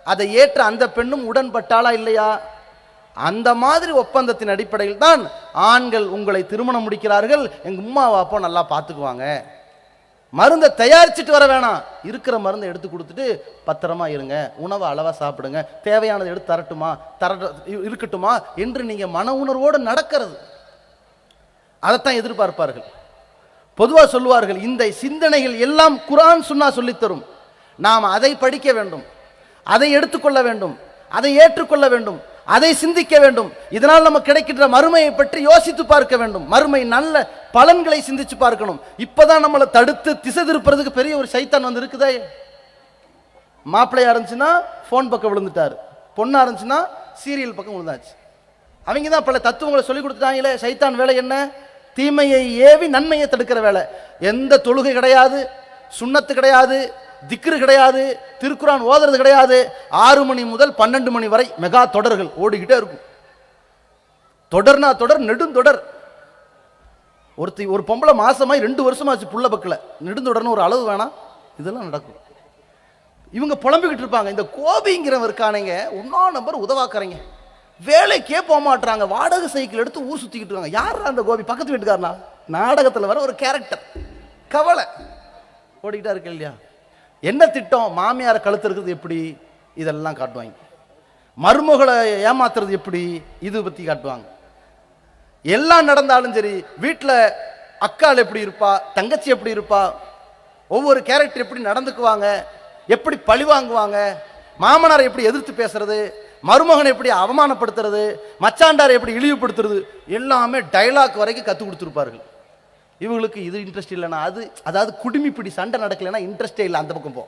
[SPEAKER 2] அதை ஏற்ற அந்த பெண்ணும் உடன்பட்டாளா இல்லையா? அந்த மாதிரி ஒப்பந்தத்தின் அடிப்படையில் தான் ஆண்கள் உங்களை திருமணம் முடிக்கிறார்கள். எங்க உம்மா அப்போ நல்லா பார்த்துக்குவாங்க, மருந்தை தயாரிச்சுட்டு வர வேணாம், இருக்கிற மருந்தை எடுத்து கொடுத்துட்டு பத்திரமா இருங்க, உணவை அளவா சாப்பிடுங்க, தேவையானதை எடுத்து இருக்கட்டுமா என்று நீங்க மன உணர்வோடு நடக்கிறது. அதைத்தான் எதிர்பார்ப்பார்கள். பொதுவாக சொல்லுவார்கள், இந்த சிந்தனைகள் எல்லாம் குர்ஆன் சுன்னா சொல்லித்தரும், நாம் அதை படிக்க வேண்டும், அதை எடுத்துக்கொள்ள வேண்டும், அதை ஏற்றுக்கொள்ள வேண்டும், அதை சிந்திக்க வேண்டும். இதனால் நமக்கு கிடைக்கின்ற மறுமையை பற்றி யோசித்து பார்க்க வேண்டும், மறுமை நல்ல பலன்களை சிந்திச்சு பார்க்கணும். இப்பதான் நம்மளை தடுத்து திசை திருப்புறதுக்கு பெரிய ஒரு சைத்தான் இருக்குதே. மாப்பிள்ளையா இருந்துச்சுன்னா போன் பக்கம் விழுந்துட்டாரு, பொண்ணா இருந்துச்சுன்னா சீரியல் பக்கம் விழுந்தாச்சு. அவங்க தான் பல தத்துவங்களை சொல்லி கொடுத்துட்டாங்களே. சைத்தான் வேலை என்ன? தீமையை ஏவி நன்மையை தடுக்கிற வேலை. எந்த தொழுகை கிடையாது, சுன்னத்து கிடையாது, திக்ரு கிடையாது, திருக்குரான் ஓதுறது கிடையாது. 6 மணி முதல் 12 மணி வரை மெகா தொடர்கள் ஓடிக்கிட்டே இருக்கும். தொடர்னா தொடர், நெடுந்தொடர். ஒரு பொம்பளை மாசமாய் 2 வருஷமாச்சு புள்ள பக்கல, நெடுந்தொடர்னு ஒரு அளவு வேணாம், இதெல்லாம் நடக்கும். இவங்க புலம்பிக்கிட்டு இருப்பாங்க. இந்த கோபிங்கிறவங்க இருக்கானங்க, 1ஆம் நம்பர் உதவாக்குறீங்க, வேலைக்கே போக மாட்டாங்க, வாடகை சைக்கிள் எடுத்து ஊர் சுத்திக்கிட்டு இருக்காங்க. யார் அந்த கோபி? பக்கத்து வீட்டுக்காரனா? நாடகத்தில் வர ஒரு கேரக்டர். கவலை ஓடிக்கிட்டா இருக்கு இல்லையா? என்ன திட்டம்? மாமியாரை கழுத்து இருக்கிறது எப்படி, இதெல்லாம் காட்டுவாங்க. மருமகளை ஏமாத்துறது எப்படி, இது பத்தி காட்டுவாங்க. எல்லாம் நடந்தாலும் சரி, வீட்டில் அக்காள் எப்படி இருப்பா, தங்கச்சி எப்படி இருப்பா, ஒவ்வொரு கேரக்டர் எப்படி நடந்துக்குவாங்க, எப்படி பழி வாங்குவாங்க, மாமனாரை எப்படி எதிர்த்து பேசுறது, மருமகனை எப்படி அவமானப்படுத்துறது, மச்சாண்டாரை எப்படி இழிவுபடுத்துறது, எல்லாமே டைலாக் வரைக்கும் கற்றுக் கொடுத்துருப்பார்கள். இவங்களுக்கு இது இன்ட்ரெஸ்ட் இல்லைன்னா அது, அதாவது குடுமிப்பிடி சண்டை நடக்கலைன்னா இன்ட்ரெஸ்டே இல்லை, அந்த பக்கம் போ,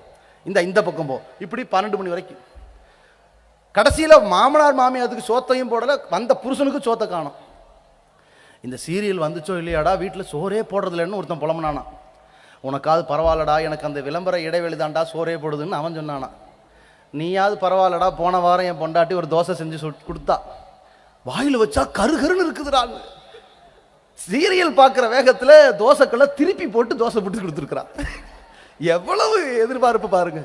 [SPEAKER 2] இந்த பக்கம் போ, இப்படி 12 மணி வரைக்கும். கடைசியில் மாமனார் மாமியாருக்கு சோத்தையும் போடலை, வந்த புருஷனுக்கு சோத்தை காணும். இந்த சீரியல் வந்துச்சோ இல்லையாடா, வீட்டில் சோறே போடுறதில்லன்னு ஒருத்தன் புலம்புனானா. உனக்காவது பரவாயில்லடா, எனக்கு அந்த விளம்பர இடைவெளி தாண்டா சோறே போடுதுன்னு அவன் சொன்னானா. நீயாவது பரவாயில்லடா, போன வாரம் என் பொண்டாட்டி ஒரு தோசை செஞ்சு கொடுத்தா, வாயில் வச்சா கருகருன்னு இருக்குதுடா. சீரியல் பார்க்குற வேகத்தில் தோசைக்குள்ள திருப்பி போட்டு தோசை போட்டு கொடுத்துருக்குறான். எவ்வளவு எதிர்பார்ப்பு பாருங்க.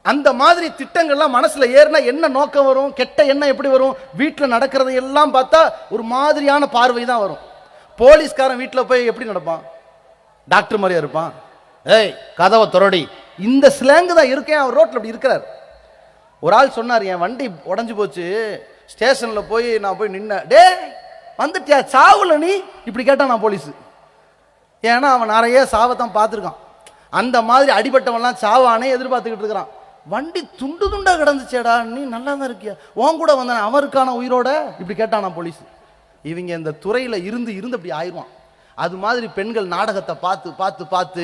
[SPEAKER 2] அந்த மாதிரி திட்டங்கள்லாம் மனசுல ஏறினா என்ன நோக்கம் வரும், கெட்ட எண்ணம் எப்படி வரும்? வீட்டில் நடக்கிறத எல்லாம் பார்த்தா ஒரு மாதிரியான பார்வை தான் வரும். போலீஸ்காரன் வீட்டில் போய் எப்படி நடப்பான்? டாக்டர் மாதிரியா இருப்பான். ஏய் கதவை துறடி, இந்த ஸ்லேங்கு தான் இருக்கேன். அவர் ரோட்டில் அப்படி இருக்கிறார். ஒரு ஆள் சொன்னார், என் வண்டி உடஞ்சி போச்சு, ஸ்டேஷனில் போய் நான் போய் நின்ன, டே வந்துட்டியா சாவுல நீ, இப்படி கேட்டான் நான் போலீஸு. ஏன்னா அவன் நிறைய சாவத்தான் பார்த்துருக்கான். அந்த மாதிரி அடிபட்டவன்லாம் சாவானே எதிர்பார்த்துக்கிட்டு இருக்கிறான். வண்டி துண்டு துண்டா கிடந்துச்சேடா, நீ நல்லா தான் இருக்கியா, உன் கூட வந்தானே அவருக்கான உயிரோட, இப்படி கேட்டான் நான் போலீஸ். இவங்க இந்த துறையில் இருந்து அப்படி ஆயிடுவான். அது மாதிரி பெண்கள் நாடகத்தை பார்த்து பார்த்து பார்த்து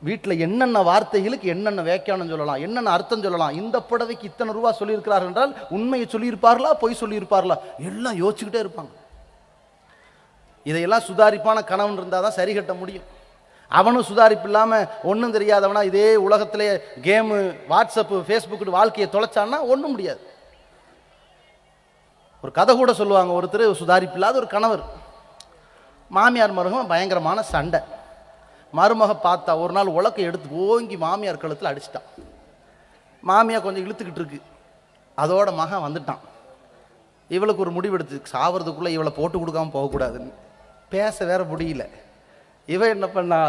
[SPEAKER 2] வீட்டில் என்னென்ன வார்த்தைகளுக்கு என்னென்ன வியாக்கியானம் சொல்லலாம், என்னென்ன அர்த்தம் சொல்லலாம், இந்த புடவைக்கு இத்தனை ரூபா சொல்லியிருக்கிறார்கள் என்றால் உண்மையை சொல்லியிருப்பார்களா பொய் சொல்லியிருப்பார்களா, எல்லாம் யோசிச்சுக்கிட்டே இருப்பாங்க. இதையெல்லாம் சுதாரிப்பான கணவன் இருந்தால் தான் சரி கட்ட முடியும். அவனும் சுதாரிப்பு இல்லாமல் ஒன்றும் தெரியாதவனா இதே உலகத்திலே கேமு, வாட்ஸ்அப்பு, ஃபேஸ்புக்கு வாழ்க்கையை தொலைச்சான்னா ஒன்றும் முடியாது. ஒரு கதை கூட சொல்லுவாங்க, ஒருத்தர் சுதாரிப்பு இல்லாத ஒரு கணவர், மாமியார் மருமகன் பயங்கரமான சண்டை. மருமக பார்த்தா ஒரு நாள் உலக்கை எடுத்து ஓங்கி மாமியார் கழுத்தில் அடிச்சிட்டான். மாமியார் கொஞ்சம் இழுத்துக்கிட்டு இருக்கு, அதோட மகன் வந்துட்டான். இவளுக்கு ஒரு முடிவெடுத்து சாவறதுக்குள்ளே இவளை போட்டு கொடுக்காம போகக்கூடாதுன்னு. பேச வேற முடியல. இவ என்ன பண்ணா,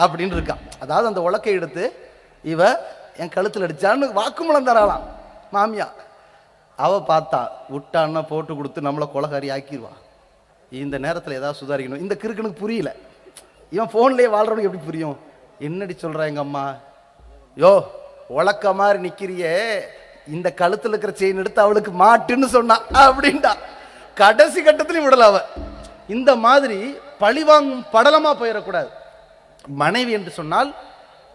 [SPEAKER 2] அப்படின்னு இருக்கான். அதாவது அந்த உலக்கை எடுத்து இவ என் கழுத்தில் அடிச்சான்னு வாக்குமூலம் தராளாம் மாமியா. அவ பார்த்தா விட்டான்னா போட்டு கொடுத்து நம்மளை கொலகாரி ஆக்கிடுவா. இந்த நேரத்தில் ஏதாவது சுதாரிக்கணும். இந்த கிறுக்கனுக்கு புரியல. இவன் ஃபோன்லேயே வாழ்றவனுக்கு எப்படி புரியும்? என்னடி சொல்கிறா எங்கள் அம்மா, யோ உலக்க மாதிரி நிற்கிறியே, இந்த கழுத்தில் இருக்கிற செயின் எடுத்து அவளுக்கு மாட்டுன்னு சொன்னான் அப்படின்டா. கடைசி கட்டத்திலையும் விடல அவ. இந்த மாதிரி பழிவாங்கும் படலமாக போயிடக்கூடாது. மனைவி என்று சொன்னால்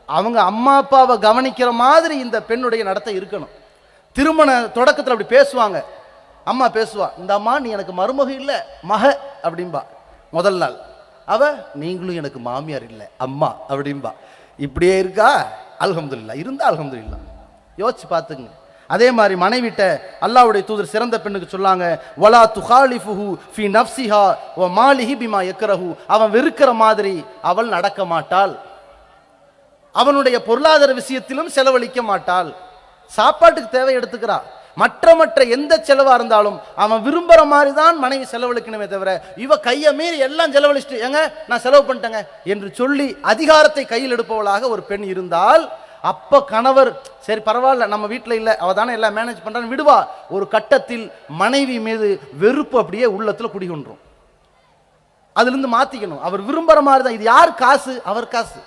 [SPEAKER 2] அவங்க அம்மா அப்பாவை கவனிக்கிற மாதிரி இந்த பெண்ணுடைய நடத்தை இருக்கணும். திருமண தொடக்கத்தில் அப்படி பேசுவாங்க. அம்மா பேசுவா, இந்த அம்மா நீ எனக்கு மருமக இல்லை மக அப்படின்பா. முதல் நாள் அவ நீங்களும் எனக்கு மாமியார் இல்லை அம்மா அப்படின்பா. இப்படியே இருக்கா? அல்ஹம்துலில்லாஹ். இருந்தா அல்ஹம்துலில்லாஹ். யோசிச்சு பார்த்துங்க. அதே மாதிரி மனைவிட்ட அல்லாஹ்வுடைய தூதர் சிறந்த பெண்ணுக்கு சொல்லாங்க, வலா துகாலிஃபுஹு ஃபி நஃப்ஸிஹா வ மாலிஹி பிமா யக்ரஹு. அவன் வெறுக்கிற மாதிரி அவள் நடக்க மாட்டாள். அவனுடைய பொருளாதார விஷயத்திலும் செலவழிக்க மாட்டாள். சாப்பாட்டுக்கு தேவை எடுத்துக்கிறா. மற்ற எந்த செலவா இருந்தாலும் அவன் விரும்புற மாதிரி தான் மனைவி செலவழிக்கணுமே தவிர இவ கையை மீறி எல்லாம் செலவழிச்சுட்டு ஏங்க நான் செலவு பண்ணிட்டேங்க என்று சொல்லி அதிகாரத்தை கையில் எடுப்பவளாக ஒரு பெண் இருந்தால், அப்ப கணவர் சரி பரவாயில்ல நம்ம வீட்டில் இல்லை அவ தானே எல்லாம் மேனேஜ் பண்றான்னு விடுவா. ஒரு கட்டத்தில் மனைவி மீது வெறுப்பு அப்படியே உள்ளத்துல குடிகொன்றும். அதுல இருந்து மாத்திக்கணும். அவர் விரும்புற மாதிரி தான். இது யார் காசு? அவர் காசு.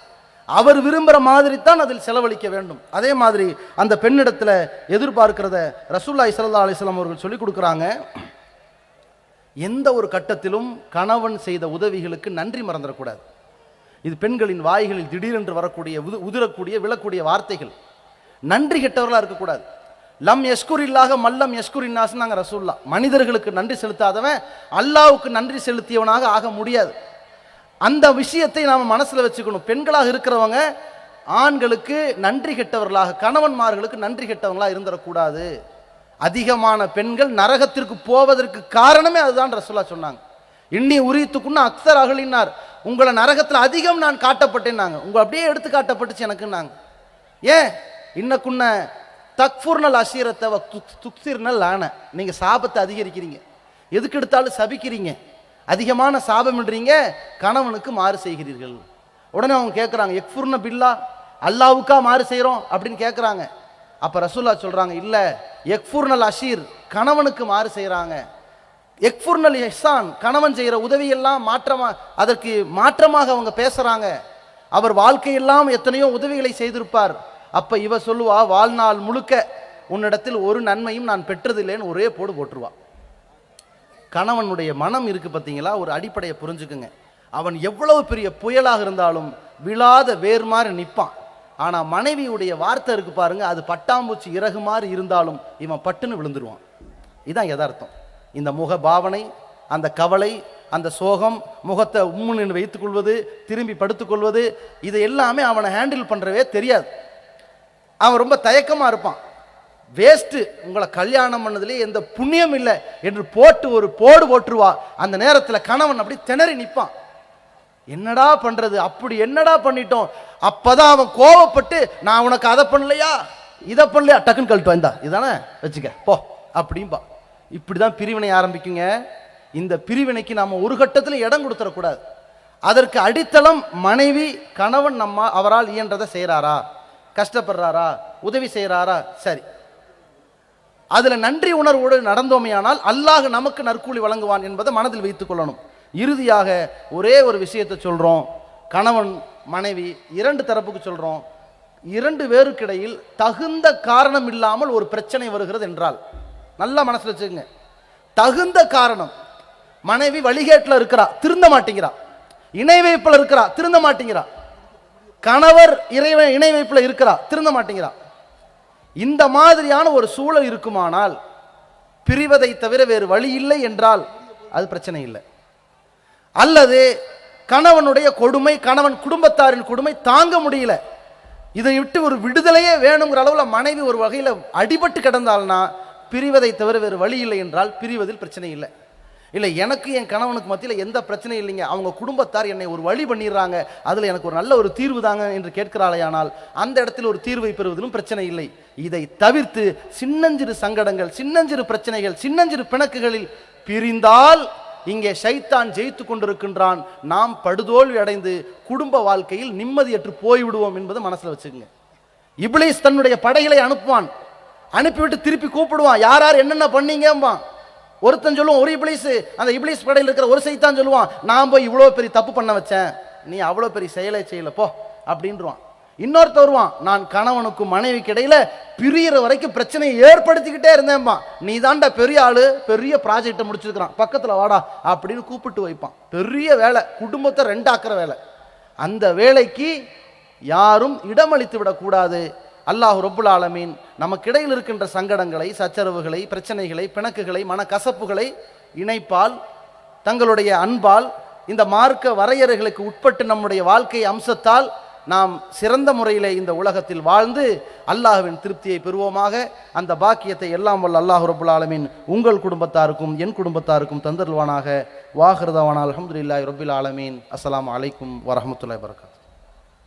[SPEAKER 2] அவர் விரும்புகிற மாதிரி தான் அதில் செலவழிக்க வேண்டும். அதே மாதிரி அந்த பெண்ணிடத்தில் எதிர்பார்க்கிறத ரசூலுல்லாஹி ஸல்லல்லாஹு அலைஹி வஸல்லம் அவர்கள் சொல்லிக் கொடுக்குறாங்க. எந்த ஒரு கட்டத்திலும் கணவன் செய்த உதவிகளுக்கு நன்றி மறந்துடக்கூடாது. இது பெண்களின் வாய்களில் திடீரென்று வரக்கூடிய உதிரக்கூடிய விழக்கூடிய வார்த்தைகள். நன்றி கெட்டவர்களாக இருக்கக்கூடாது. லம் யஷ்குரில்லாஹ மல்லம் யஷ்குரின்னாஸ் நாங்கள் ரசூல்லா. மனிதர்களுக்கு நன்றி செலுத்தாதவன் அல்லாஹ்வுக்கு நன்றி செலுத்தியவனாக ஆக முடியாது. அந்த விஷயத்தை நாம் மனசில் வச்சுக்கணும். பெண்களாக இருக்கிறவங்க ஆண்களுக்கு நன்றி கெட்டவர்களாக, கணவன்மார்களுக்கு நன்றி கெட்டவர்களாக இருந்துடக்கூடாது. அதிகமான பெண்கள் நரகத்திற்கு போவதற்கு காரணமே அதுதான் ரசூலுல்லாஹ் சொன்னாங்க. இன்னி உரியத்துக்குன்னு அக்ஸர் அகலினார், உங்களை நரகத்தில் அதிகம் நான் காட்டப்பட்டேன்னாங்க. உங்களை அப்படியே எடுத்து காட்டப்பட்டுச்சு எனக்குன்னாங்க. ஏன்? இன்னக்குன்ன தக்ஃபுர்னல் அஷீரத்தை துக்சிர்னல் ஆன, நீங்க சாபத்தை அதிகரிக்கிறீங்க, எதுக்கு எடுத்தாலும் சபிக்கிறீங்க, அதிகமான சாபம்ன்றீங்க, கணவனுக்கு மாறு செய்கிறீர்கள். உடனே அவங்க கேட்குறாங்க, எக்ஃபுர்ன பில்லா, அல்லாவுக்கா மாறு செய்கிறோம் அப்படின்னு கேட்குறாங்க. அப்போ ரசூலுல்லாஹ் சொல்கிறாங்க, இல்லை எக்ஃபுர்னல் அஷீர், கணவனுக்கு மாறு செய்கிறாங்க. எக்ஃபுர்னல் இஹ்சான், கணவன் செய்கிற உதவியெல்லாம் அதற்கு மாற்றமாக அவங்க பேசுகிறாங்க. அவர் வாழ்க்கையெல்லாம் எத்தனையோ உதவிகளை செய்திருப்பார். அப்போ இவ சொல்லுவா, வாழ்நாள் முழுக்க உன்னிடத்தில் ஒரு நன்மையும் நான் பெற்றதில்லைன்னு ஒரே போட்டுருவா. கணவனுடைய மனம் இருக்கு பார்த்தீங்களா? ஒரு அடிப்படையை புரிஞ்சுக்குங்க. அவன் எவ்வளவு பெரிய புயலாக இருந்தாலும் விழாத வேர் மாதிரி நிற்பான். ஆனால் மனைவியுடைய வார்த்தை இருக்கு பாருங்க, அது பட்டாம்பூச்சி இறகு மாதிரி இருந்தாலும் இவன் பட்டுன்னு விழுந்துருவான். இதுதான் யதார்த்தம். இந்த முக பாவனை, அந்த கவலை, அந்த சோகம், முகத்தை உம்முன்னு வைத்துக் கொள்வது, திரும்பி படுத்துக்கொள்வது, இது எல்லாமே அவனை ஹேண்டில் பண்ணுறவே தெரியாது. அவன் ரொம்ப தயக்கமாக இருப்பான். வேஸ்ட்டு, உங்களை கல்யாணம் பண்ணதுலேயே எந்த புண்ணியம் இல்லை என்று போட்டு ஒரு போட்டுருவா. அந்த நேரத்தில் கணவன் அப்படி திணறி நிற்பான். என்னடா பண்றது? அப்படி என்னடா பண்ணிட்டோம்? அப்பதான் அவன் கோவப்பட்டு, நான் உனக்கு அதை பண்ணலையா இதை பண்ணலையா, டக்குன்னு கழட்டு வந்தா இதானே வச்சுக்க போ அப்படின்பா. இப்படிதான் பிரிவினை ஆரம்பிக்குங்க. இந்த பிரிவினைக்கு நாம ஒரு கட்டத்தில் இடம் கொடுத்துடக்கூடாது. அதற்கு அடித்தளம் மனைவி, கணவன் அவரால் இயன்றதை செய்கிறாரா, கஷ்டப்படுறாரா, உதவி செய்கிறாரா, சரி, அதுல நன்றி உணர்வோடு நடந்தோமையானால் அல்லாஹ் நமக்கு நற்கூலி வழங்குவான் என்பதை மனதில் வைத்துக் கொள்ளணும். இறுதியாக ஒரே ஒரு விஷயத்தை சொல்றோம். கணவன் மனைவி இரண்டு தரப்புக்கு சொல்றோம். இரண்டு பேருக்கிடையில் தகுந்த காரணம் இல்லாமல் ஒரு பிரச்சனை வருகிறது என்றால் நல்லா மனசுல வச்சுக்கோங்க. தகுந்த காரணம், மனைவி வழிகேட்டில் இருக்கிறா, திருந்த மாட்டேங்கிறா, இணை வைப்பில் இருக்கிறா, திருந்த மாட்டேங்கிறா, கணவர் இணை வைப்பில் இருக்கிறா, திருந்த மாட்டேங்கிறா, இந்த மாதிரியான ஒரு சூழல் இருக்குமானால் பிரிவதை தவிர வேறு வழி இல்லை என்றால் அது பிரச்சனை இல்லை. அல்லது கணவனுடைய கொடுமை, கணவன் குடும்பத்தாரின் கொடுமை தாங்க முடியல, இதை விட்டு ஒரு விடுதலையே வேணுங்கிற அளவில் மனைவி ஒரு வகையில் அடிபட்டு கிடந்தால்னா பிரிவதை தவிர வேறு வழி இல்லை என்றால் பிரிவதில் பிரச்சனை இல்லை. இல்லை எனக்கு என் கணவனுக்கு மத்தியில் எந்த பிரச்சனையும் இல்லைங்க, அவங்க குடும்பத்தார் என்னை ஒரு வழி பண்ணிடுறாங்க, அதில் எனக்கு ஒரு நல்ல ஒரு தீர்வு தாங்க என்று கேட்கிறாளேயானால் அந்த இடத்தில் ஒரு தீர்வை பெறுவதிலும் பிரச்சனை இல்லை. இதை தவிர்த்து சின்னஞ்சிறு சங்கடங்கள், சின்னஞ்சிறு பிரச்சனைகள், சின்னஞ்சிறு பிணக்குகளில் பிரிந்தால் இங்கே ஷைத்தான் ஜெயித்து கொண்டிருக்கின்றான். நாம் படுதோல்வி அடைந்து குடும்ப வாழ்க்கையில் நிம்மதியற்று போய்விடுவோம் என்பதை மனசில் வச்சுக்கோங்க. இப்லீஸ் தன்னுடைய படைகளை அனுப்புவான், அனுப்பிவிட்டு திருப்பி கூப்பிடுவான், யார் யார் என்னென்ன பண்ணீங்கம்பான். ஒருத்தன் சொல்லுவான் ஒரு இப்லீஸ், அந்த இப்லீஸ் படையில் இருக்கிற ஒரு சைத்தான் சொல்லுவான், நான் போய் இவ்வளோ பெரிய தப்பு பண்ண வச்சேன், நீ அவ்வளோ பெரிய செயலை செய்யல போ அப்படின்றான். இன்னொருத்த வருவான், நான் கணவனுக்கும் மனைவிக்கு இடையில பிரியிற வரைக்கும் பிரச்சனையை ஏற்படுத்திக்கிட்டே இருந்தேன்பா, நீ தாண்டா பெரிய ஆளு, பெரிய ப்ராஜெக்டை முடிச்சிருக்கிறான், பக்கத்தில் வாடா அப்படின்னு கூப்பிட்டு வைப்பான். பெரிய வேலை, குடும்பத்தை ரெண்டாக்குற வேலை. அந்த வேலைக்கு யாரும் இடமளித்து விடக்கூடாது. அல்லாஹ் ரப்புல் ஆலமீன் நமக்கிடையில் இருக்கின்ற சங்கடங்களை, சச்சரவுகளை, பிரச்சனைகளை, பிணக்குகளை, மனக்கசப்புகளை இணைப்பால், தங்களுடைய அன்பால், இந்த மார்க்க வரையறைகளுக்கு உட்பட்டு நம்முடைய வாழ்க்கை அம்சத்தால் நாம் சிறந்த முறையிலே இந்த உலகத்தில் வாழ்ந்து அல்லாஹ்வின் திருப்தியை பெறுவோமாக. அந்த பாக்கியத்தை எல்லாம் வல்ல அல்லாஹ் ரப்புல் ஆலமீன் உங்கள் குடும்பத்தாருக்கும் என் குடும்பத்தாருக்கும் தந்தருள்வானாக. வாஹிர் தவானா அல்ஹம்துலில்லாஹி ரப்பில் ஆலமீன். அஸ்ஸலாமு அலைக்கும் வரஹ்மத்துல்லாஹி வபரகாத்துஹு.